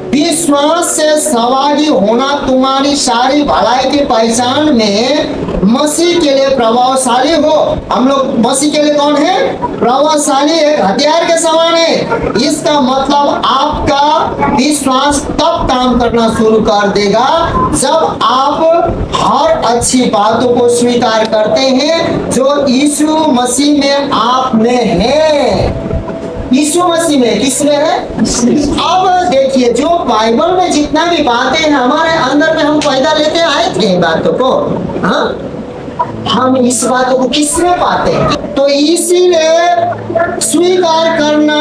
विश्वास से सहभागी होना तुम्हारी सारी भलाई की पहचान में मसीह के लिए प्रभावशाली हो। हम लोग मसीह के लिए कौन है? प्रभावशाली है, हथियार के समान है। इसका मतलब आपका विश्वास तब काम करना शुरू कर देगा जब आप हर अच्छी बातों को स्वीकार करते हैं जो यीशु मसीह में आप में है। यीशु मसीह में, किसमें है? अब देखिए, जो बाइबल में जितना भी बातें हैं हमारे अंदर में, हम पैदा लेते आए थे इन बातों को। हाँ, हम इस बातों को किसमें पाते हैं? तो इसीलिए स्वीकार करना,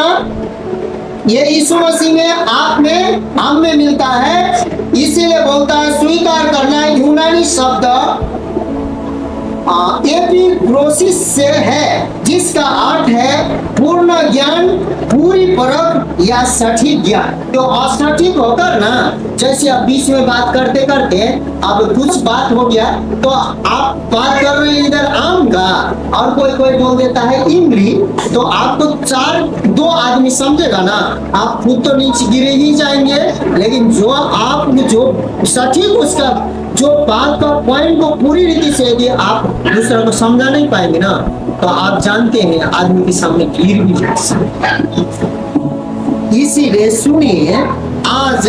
ये यीशु मसीह में, आप में, हम में मिलता है। इसीलिए बोलता है स्वीकार करना यूनानी शब्द एपिग्नोसिस से है, जिसका अर्थ है पूर्ण ज्ञान, पूरी परख या सटीक ज्ञान। तो असटीक होकर ना, जैसे आप बीच में बात करते करते अब कुछ बात हो गया, तो आप बात कर रहे हैं इधर आम का, और कोई बोल देता है इमली, तो आपको दो आदमी समझेगा ना, आप खुद तो नीचे गिरे ही जाएंगे, लेकिन जो आप जो सटीक उसका जो बात का पॉइंट को पूरी रीति से यदि आप दूसरा को समझा नहीं पाएंगे ना, तो आप जानते हैं आदमी के सामने गिर भी जा सकते। इसीलिए सुनिए, आज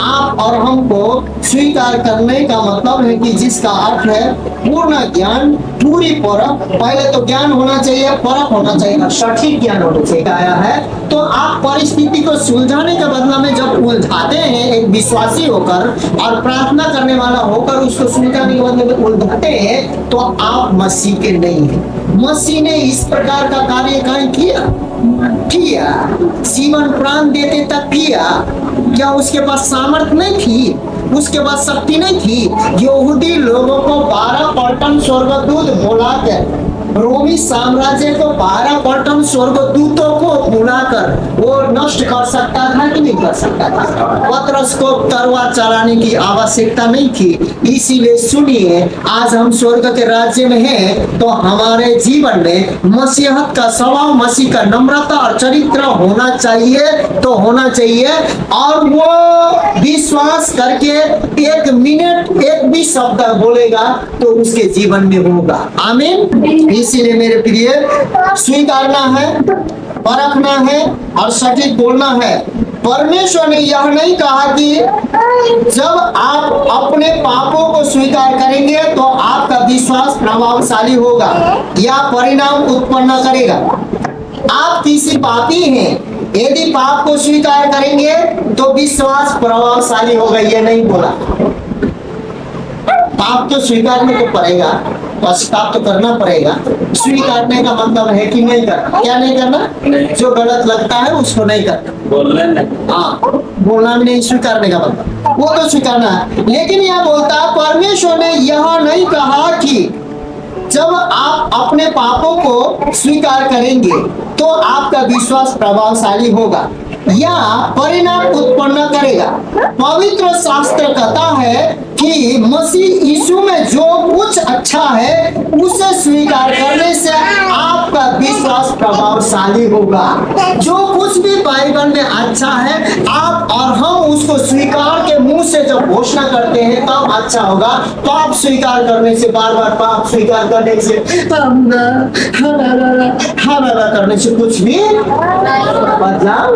आप और हमको स्वीकार करने का मतलब है कि जिसका अर्थ है पूर्ण ज्ञान, पूरी परख। पहले तो ज्ञान होना चाहिए, परख होना चाहिए, सटीक ज्ञान होना चाहिए आया है। तो आप परिस्थिति को सुलझाने के बदला में जब उलझाते हैं एक विश्वासी होकर और प्रार्थना करने वाला होकर उसको सुलझाने के बदले में उलझाते हैं, तो आप मसीह के नहीं हैं। मसीह ने इस प्रकार का कार्य कहीं किया, जीवन प्राण देते तक किया। क्या उसके पास सामर्थ्य नहीं थी? उसके पास शक्ति नहीं थी? यहूदी लोगों को 12 पलटन स्वर्गदूत बुलाकर, रोमी साम्राज्य को 12 पलटन स्वर्गदूतों को बुलाकर वो नष्ट कर सकता था कि नहीं कर सकता था? पतरस को तलवार चलाने की आवश्यकता नहीं थी। इसीलिए सुनिए, आज हम स्वर्ग के राज्य में हैं तो हमारे जीवन में मसीहत का स्वभाव, मसीह का नम्रता और चरित्र होना चाहिए, तो होना चाहिए। और वो विश्वास करके एक मिनट एक भी शब्द बोलेगा तो उसके जीवन में होगा। आमीन। इसीलिए मेरे प्रिय, स्वीकारना है, परखना है और सटीक बोलना है। परमेश्वर ने यह नहीं कहा कि जब आप अपने पापों को स्वीकार करेंगे तो आपका विश्वास प्रभावशाली होगा या परिणाम उत्पन्न करेगा। आप किसी पापी हैं, यदि पाप को स्वीकार करेंगे तो विश्वास प्रभावशाली होगा, ये नहीं बोला। पाप तो स्वीकारने को पड़ेगा, पश्चाताप तो करना पड़ेगा। स्वीकारने का मतलब है कि नहीं करना। क्या नहीं करना? जो गलत लगता है उसको नहीं करना, बोलना भी नहीं, स्वीकारने का मतलब वो तो स्वीकारना है। लेकिन यह बोलता, परमेश्वर ने यह नहीं कहा कि जब आप अपने पापों को स्वीकार करेंगे तो आपका विश्वास प्रभावशाली होगा या परिणाम उत्पन्न करेगा। पवित्र शास्त्र कहता है कि मसीह यीशु में जो कुछ अच्छा है उसे स्वीकार करने से आपका विश्वास प्रभावशाली होगा। जो कुछ भी बाइबल में अच्छा है, आप और हम उसको स्वीकार के मुंह से जब घोषणा करते हैं तब अच्छा होगा। पाप स्वीकार करने से, बार बार पाप स्वीकार करने से, करने से कुछ भी बदलाव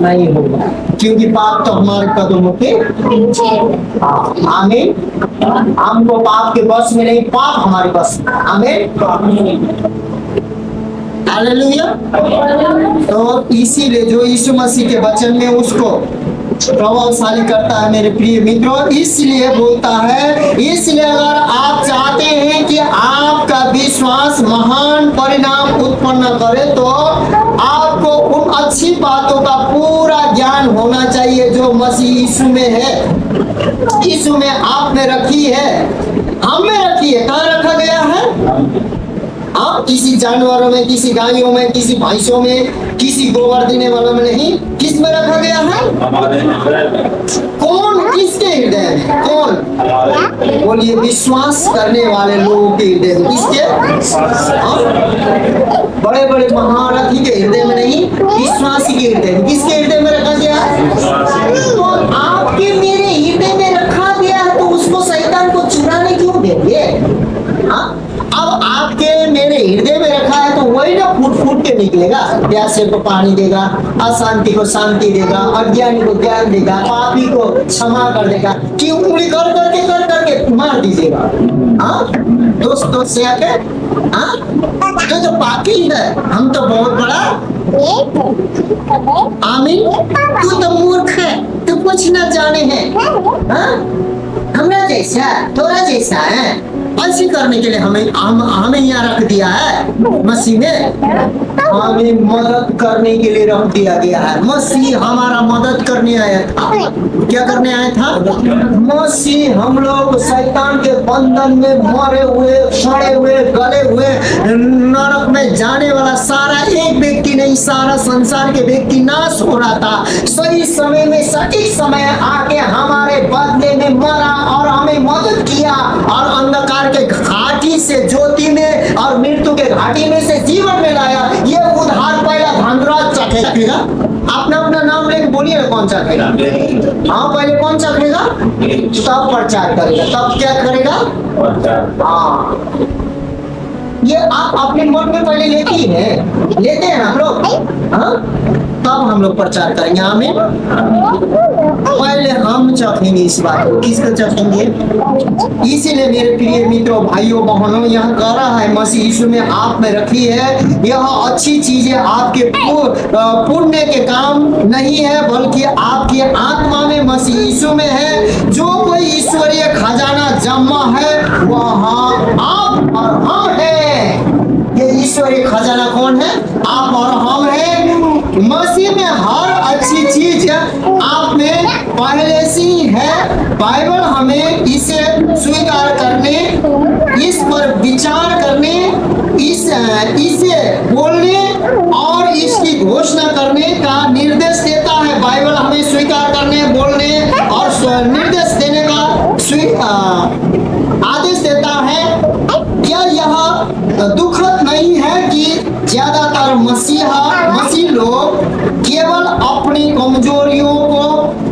नहीं होगा, क्योंकि पाप तो हमारे कदमों के। आमीन। हमको पाप के बस में नहीं, पाप हमारे बस में। आमीन। हालेलुया। तो इसीलिए जो यीशु मसीह के वचन में उसको प्रभावशाली करता है मेरे प्रिय मित्रों। इसलिए बोलता है, इसलिए अगर आप चाहते हैं कि आपका विश्वास महान परिणाम उत्पन्न करे तो आपको उन अच्छी बातों का पूरा ज्ञान होना चाहिए जो मसीह यीशु में है, यीशु में आप में रखी है, हम में रखी है। कहाँ रखा गया है? आप किसी जानवरों में, किसी गायों में, किसी भैंसों में, किसी गोबर देने वालों में नहीं। किस में रखा गया है? कौन? किसके हृदय में? कौन? बोलिए, विश्वास करने वाले लोगों के हृदय में। किसके? बड़े बड़े महारथी के हृदय में नहीं, विश्वासी के हृदय में। किसके हृदय में रखा गया है? तो आपके मेरे हृदय में रखा गया है, तो उसको शैतान को चुराने क्यों देंगे? अब आपके मेरे हृदय में रखा है तो वही ना फूट फूट के निकलेगा। प्यासे को पानी देगा, अशांति को शांति देगा, अज्ञानी को ज्ञान देगा, पापी को क्षमा कर देगा। कि उंगली कर करके मार दीजिएगा। दोस्तों से आके तो पापी है, हम तो बहुत बड़ा। आमीन। तू तो मूर्ख है, तू कुछ न जाने है, हमरा जैसा, थोड़ा जैसा है। ऐसे करने के लिए हमें यहाँ रख दिया है मसीह में। हमें मदद करने के लिए रख दिया गया है। मसीह हमारा मदद करने आया था। क्या करने आया था? मसीह हम लोग शैतान के बंधन में मरे हुए, सड़े हुए, गले हुए, नरक में जाने वाला सारा एक व्यक्ति नहीं, सारा संसार के व्यक्ति नाश हो रहा था। सही समय में, सटीक समय आके हमारे बदले में मरा और हमें मदद किया और अंधकार के घाटी से ज्योति में और मृत्यु के घाटी में से जीवन में लाया। ये उद्धार पहला धनराज चखेगा। अपना अपना नाम लेके बोलिए, कौन चखेगा? हाँ, पहले कौन चखेगा? तब प्रचार करेगा, तब क्या करेगा? हाँ, ये आप अपने मन में पहले लेते हैं हम लोग, हाँ, तब हम लोग प्रचार करेंगे। आमीन। पहले हम चखेंगे इस बात को। किसको चखेंगे? इसीलिए मेरे प्रिय मित्रों, भाइयों बहनों, यह कह रहा है मसीह यीशु में आप में रखी है। यह अच्छी चीजें आपके पुण्य के काम नहीं है, बल्कि आपकी आत्मा में मसीह यीशु में है। जो कोई ईश्वरीय खजाना जमा है वह आप और हम है। ये ईश्वरीय खजाना कौन है? आप और हम है। मसीह में हर अच्छी चीज आप में पहले से ही है। बाइबल हमें इसे स्वीकार करने, इस पर विचार करने, इसे बोलने और इसकी घोषणा करने का निर्देश देता है। बाइबल हमें स्वीकार करने, बोलने और निर्देश देने का आदेश देता है। क्या यह दुखद नहीं है कि ज्यादातर मसीह लोग केवल अपनी कमजोरियों को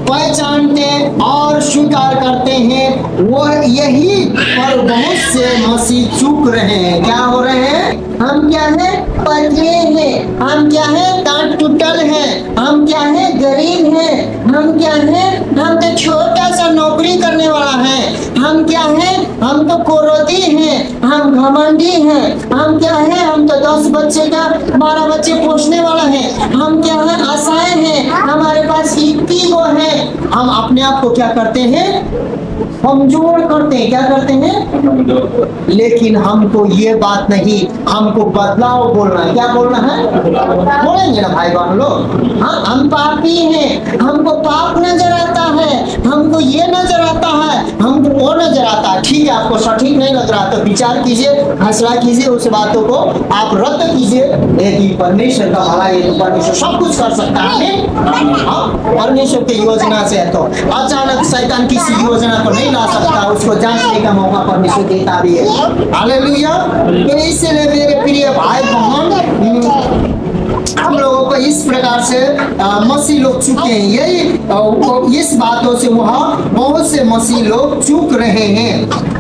पहचानते और स्वीकार करते हैं? वह यही पर बहुत से मसीह चूक रहे हैं। क्या हो रहे हैं? हम क्या है? पतले हैं। हम क्या है? दांत टूटल है। हम क्या है? गरीब हैं। हम क्या है? हम तो छोटा सा नौकरी करने वाला है। हम क्या है? हम तो क्रोधी हैं। हम घमंडी हैं। हम क्या है? हम तो 10 बच्चे का 12 बच्चे पोसने वाला है। हम क्या है? आशाएं हैं। हमारे पास ईगो है। हम अपने आप को क्या करते हैं? कमजोर करते हैं। क्या करते हैं? लेकिन हमको ये बात नहीं, हमको बदलाव बोलना है। क्या बोलना है? बोलेंगे ना भाई बहन लोग? हाँ, हम पापी हैं। हमको पाप नजर आता है। हमको ये नजर आता है, हमको वो नजर आता है। ठीक है, आपको सटीक नहीं लग रहा तो विचार कीजिए, फैसला कीजिए, उस बातों को आप रद्द कीजिए। लेकिन परमेश्वर का भला, ये परमेश्वर सब कुछ कर सकता है। हाँ, परमेश्वर की योजना से है तो अचानक शैतान किसी योजना को नहीं ला सकता। उसको जांचने का मौका परमेश्वर देता भी है। हालेलुया। तो इसलिए मेरे प्रिय भाई बहन, हम लोगों को इस प्रकार से मसीह लोग चुके हैं। यही इस बातों से वह बहुत से मसीह लोग चूक रहे हैं।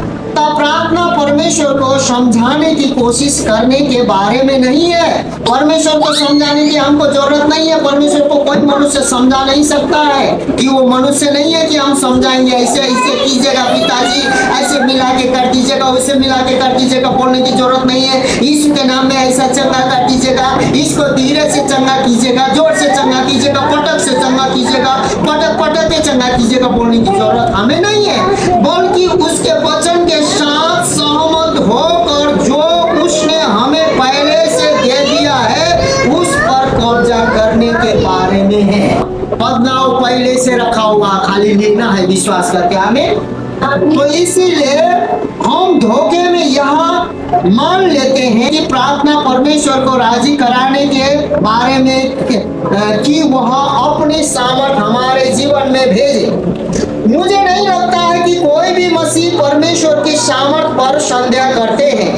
प्रार्थना परमेश्वर को समझाने की कोशिश करने के बारे में नहीं है। परमेश्वर को समझाने की हमको जरूरत नहीं है। परमेश्वर को कोई मनुष्य समझा नहीं सकता है, कि वो मनुष्य नहीं है कि हम समझाएंगे। ऐसे ऐसे कीजिएगा पिताजी, ऐसे मिला के कर दीजिएगा, वैसे मिला के कर दीजिएगा, बोलने की जरूरत नहीं है। यीशु के नाम में ऐसा चंगा कर दीजिएगा, इसको धीरे से चंगा कीजिएगा, जोर से चंगा कीजिएगा, पटक से चंगा कीजिएगा, पटक पटक के चंगा कीजिएगा, बोलने की जरूरत हमें नहीं है। बल्कि उसके वचन के साथ सहमत होकर जो उसने हमें पहले से दे दिया है उस पर कब्जा करने के बारे में है। बदलाव पहले से रखा हुआ, खाली लेना है विश्वास करके हमें। तो इसीलिए हम धोखे में यह मान लेते हैं कि प्रार्थना परमेश्वर को राजी कराने के बारे में कि वह अपनी सामर्थ हमारे जीवन में भेजे। मुझे नहीं लगता है कि कोई भी मसीह परमेश्वर की सामर्थ पर संदेह करते हैं।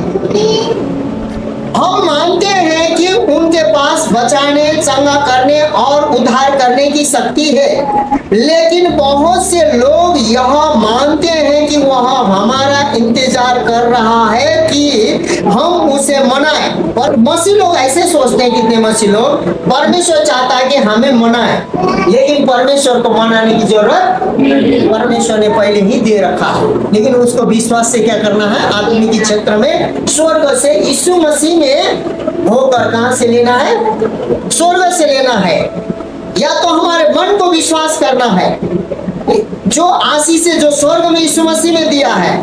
हम मानते हैं कि उनके पास बचाने, चंगा करने और उद्धार करने की शक्ति है। लेकिन बहुत से लोग यह मानते हैं कि वह हमारा इंतजार कर रहा है कि हम उसे मनाएं। पर मसीह लोग ऐसे सोचते हैं, कितने मसीह लोग, परमेश्वर चाहता है कि हमें मनाएं, लेकिन परमेश्वर को मनाने की जरूरत परमेश्वर ने पहले ही दे रखा है। लेकिन उसको विश्वास से क्या करना है? आत्मिक क्षेत्र में स्वर्ग से यीशु मसीह में होकर कहां से लेना है? स्वर्ग से लेना है। या तो हमारे मन को विश्वास करना है, जो आशीष से जो स्वर्ग में यीशु मसीह ने दिया है,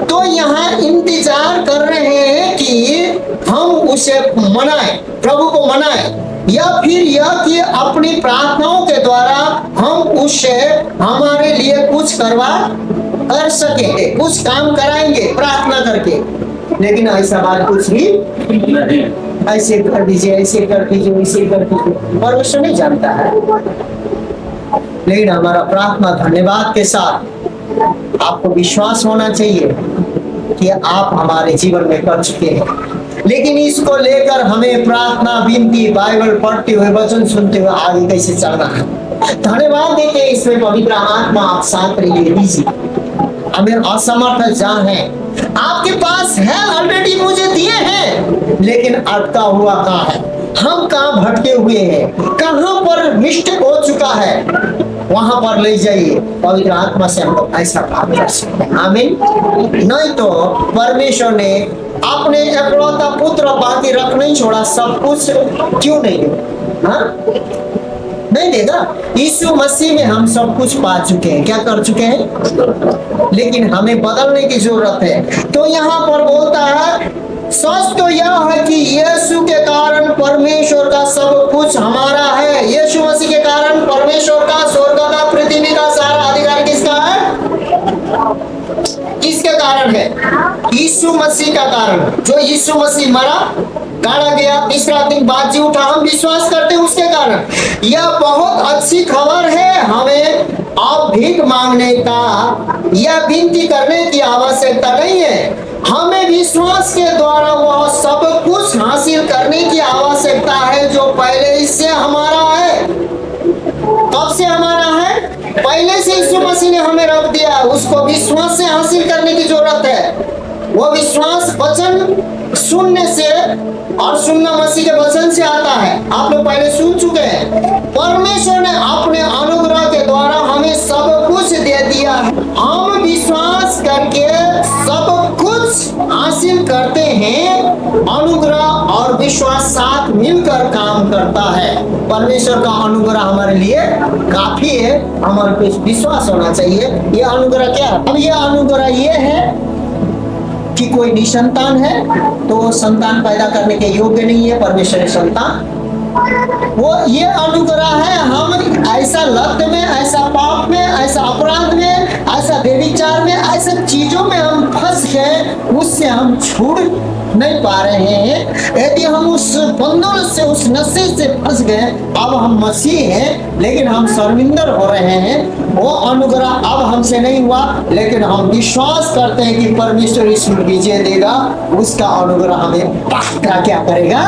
तो यहाँ इंतजार कर रहे हैं कि हम उसे मनाएं, प्रभु को मनाएं। या फिर यह कि अपनी प्रार्थनाओं के द्वारा हम उससे हमारे लिए कुछ कर सके, कुछ काम कराएंगे प्रार्थना करके। लेकिन ऐसा बात कुछ भी ऐसे कर दीजिए, ऐसे कर दीजिए, वैसे कर दीजिए, परमेश्वर नहीं जानता है। लेकिन हमारा प्रार्थना धन्यवाद के साथ आपको विश्वास होना चाहिए कि आप हमारे जीवन में कर चुके हैं। लेकिन इसको लेकर हमें प्रार्थना, विनती, बाइबल पढ़ते हुए, वचन सुनते हुए आगे कैसे चलना है। धन्यवाद देते इसमें पवित्र आत्मा आप साथ रहिए। हमें असमर्थ जहाँ है आपके पास है, ऑलरेडी मुझे दिए हैं, लेकिन अटका हुआ कहाँ है? हम कहाँ भटके हुए हैं, कहाँ पर मिस्टेक हो चुका है, वहां पर ले जाइए। पवित्र आत्मा से हम लोग ऐसा काम कर सकते हैं। आमीन। नहीं तो परमेश्वर ने अपने एकलौता पुत्र बाकी रख नहीं छोड़ा, सब कुछ क्यों नहीं देगा? हाँ, नहीं देगा। यीशु मसीह में हम सब कुछ पा चुके हैं। क्या कर चुके हैं? लेकिन हमें बदलने की जरूरत है। तो यहाँ पर बोलता है, सच तो यह है कि यीशु के कारण परमेश्वर का सब कुछ हमारा है। यीशु मसीह के कारण परमेश्वर का, स्वर्ग का, पृथ्वी का सारा अधिकार किसका है? किसके कारण है? यीशु मसीह का कारण। जो यीशु मसीह मरा, गाड़ा गया, तीसरा दिन बाद जी उठा, हम विश्वास करते हैं उसके कारण। यह बहुत अच्छी खबर है। हमें अब भीख मांगने का या विनती करने की आवश्यकता नहीं है। हमें विश्वास के द्वारा वह सब कुछ हासिल करने की आवश्यकता है जो पहले इससे हमारा है। कब से हमारा है? पहले से यीशु मसीह ने हमें रख दिया। उसको विश्वास से हासिल करने की जरूरत है। वो विश्वास वचन सुनने से, और सुनना मसीह के वचन से आता है। आप लोग पहले सुन चुके हैं। परमेश्वर ने अपने अनुग्रह के द्वारा हमें सब कुछ दे दिया। हम विश्वास करके सब कुछ हासिल करते हैं। अनुग्रह और विश्वास साथ मिलकर काम करता है। परमेश्वर का अनुग्रह हमारे लिए काफी है, हमारे पे विश्वास होना चाहिए। ये अनुग्रह क्या है? अब ये अनुग्रह ये है कि कोई निसंतान है तो वो संतान पैदा करने के योग्य नहीं है। परमेश्वर ने संतान, वो ये अनुग्रह है। हम ऐसा लत में, ऐसा पाप में, ऐसा अपराध में, ऐसा व्यभिचार में, ऐसे चीजों में हम फंस गए, उससे हम छूट नहीं पा रहे हैं। यदि हम उस बंधन से, उस नशे से फंस गए, अब हम मसीह हैं लेकिन हम शर्मिंदर हो रहे हैं। वो अनुग्रह अब हमसे नहीं हुआ, लेकिन हम विश्वास करते हैं कि परमेश्वर इसमें विजय देगा। उसका अनुग्रह हमें पक्का क्या करेगा?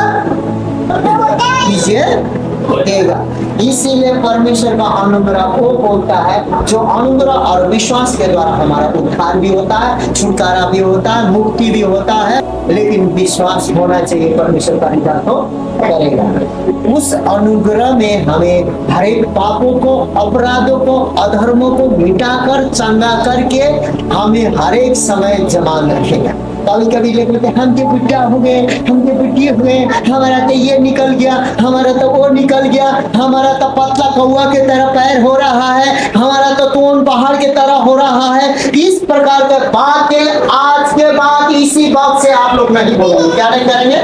विजय देगा। इसीलिए परमेश्वर का अनुग्रह वो बोलता है जो अनुग्रह और विश्वास के द्वारा हमारा उद्धार भी होता है, छुटकारा भी होता है, मुक्ति भी होता है। लेकिन विश्वास होना चाहिए, परमेश्वर का निजात तो करेगा। उस अनुग्रह में हमें हर एक पापों को, अपराधों को, अधर्मों को मिटाकर, चंगा करके हमें हर एक समय जमान रखेगा। कभी कभी लोग बोलते हम के पिट्टा हो गए, हम के पिट्टी हुए, हमारा तो ये निकल गया, हमारा तो वो निकल गया, हमारा तो पतला कौवा के तरह पैर हो रहा है, हमारा तो तोन पहाड़ के तरह हो रहा है। इस प्रकार के बातें आज के बाद इसी बात से आप लोग नहीं बोलेंगे। क्या नहीं करेंगे?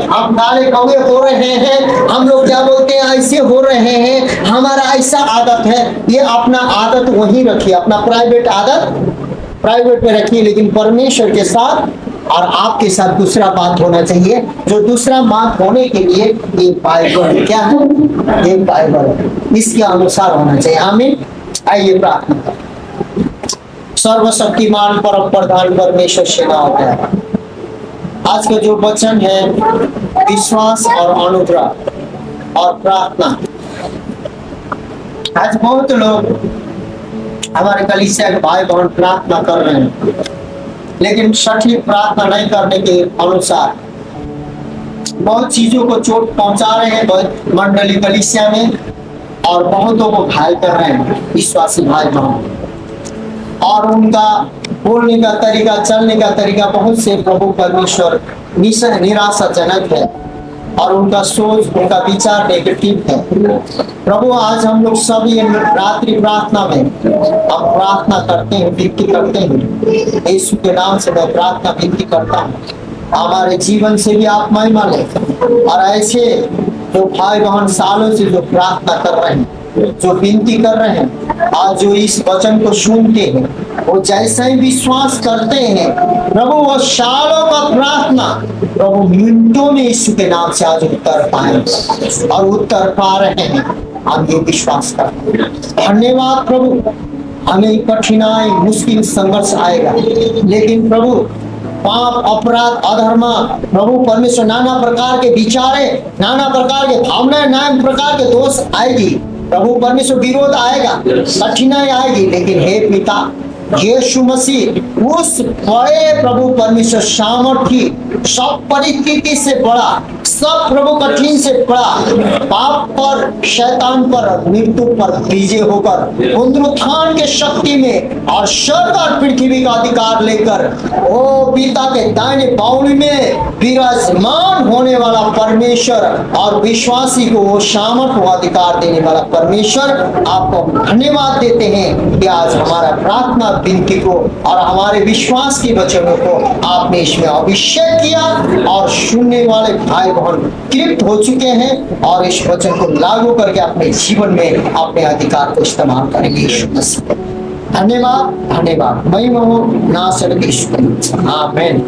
हम काले कौवे हो रहे हैं, हम लोग क्या बोलते हैं, ऐसे हो रहे हैं, हमारा ऐसा आदत है। ये अपना आदत वहीं रखिए, अपना प्राइवेट आदत प्राइवेट में रखिए, लेकिन परमेश्वर के साथ और आपके साथ दूसरा बात होना चाहिए। जो दूसरा बात होने के लिए एक बाइबल क्या है? एक बाइबल, इसके अनुसार होना चाहिए। आमीन। आइए प्रार्थना करें। सर्वशक्तिमान परम प्रधान परमेश्वर सेनाओं का आज का जो वचन है, विश्वास और अनुग्रह और प्रार्थना। आज बहुत लोग हमारे कलीसिया के भाई बहन प्रार्थना कर रहे हैं, लेकिन सटीक प्रार्थना नहीं करने के अनुसार बहुत चीजों को चोट पहुंचा रहे हैं मंडली कलीसिया में, और बहुतों को घायल कर रहे हैं विश्वासी भाई बहन। और उनका बोलने का तरीका, चलने का तरीका बहुत से प्रभु परमेश्वर निराशाजनक है, और उनका सोच, उनका विचार नेगेटिव है। प्रभु आज हम लोग सब ये रात्रि प्रार्थना में हम प्रार्थना करते हैं, विनती करते हैं। यीशु के नाम से मैं प्रार्थना विनती करता हूँ, हमारे जीवन से भी आप महिमा लें। और ऐसे जो भाई बहन सालों से जो प्रार्थना कर रहे हैं, जो विनती कर रहे हैं, आज जो इस वचन को सुनते हैं, वो जैसे ही विश्वास करते हैं प्रभु, वो सालों का प्रार्थना प्रभु मिनटों में यीशु के नाम से आज उत्तर पाए और उत्तर पा रहे हैं। हम ये विश्वास करते हैं। धन्यवाद प्रभु। हमें कठिनाई, मुश्किल, संघर्ष आएगा, लेकिन प्रभु पाप, अपराध, अधर्म, प्रभु परमेश्वर नाना प्रकार के विचारे, नाना प्रकार के भावनाएं, नाना प्रकार के दोष आएगी। प्रभु परमेश्वर विरोध आएगा, कठिनाई आएगी, लेकिन हे पिता यीशु मसीह उस बड़े प्रभु परमेश्वर सामर्थी, सब परिस्थिति से बड़ा, सब प्रभु कठिन से बड़ा, पाप पर, शैतान पर, मृत्यु पर विजय होकर पुनरुत्थान के शक्ति में और स्वर्ग और पृथ्वी का अधिकार लेकर ओ पिता के दाहिने बाहुली में विराजमान होने वाला परमेश्वर और विश्वासी को वो सामर्थ वो अधिकार देने वाला परमेश्वर, आपको धन्यवाद देते हैं कि आज हमारा प्रार्थना विनती को और हमारे विश्वास के वचनों को आपने इसमें अभिषेक किया और सुनने वाले भाई बहन तृप्त हो चुके हैं और इस वचन को लागू करके अपने जीवन में अपने अधिकार को इस्तेमाल करेंगे। यीशु मसीह धन्यवाद, धन्यवाद। महिमा हो नासरत यीशु। आमीन।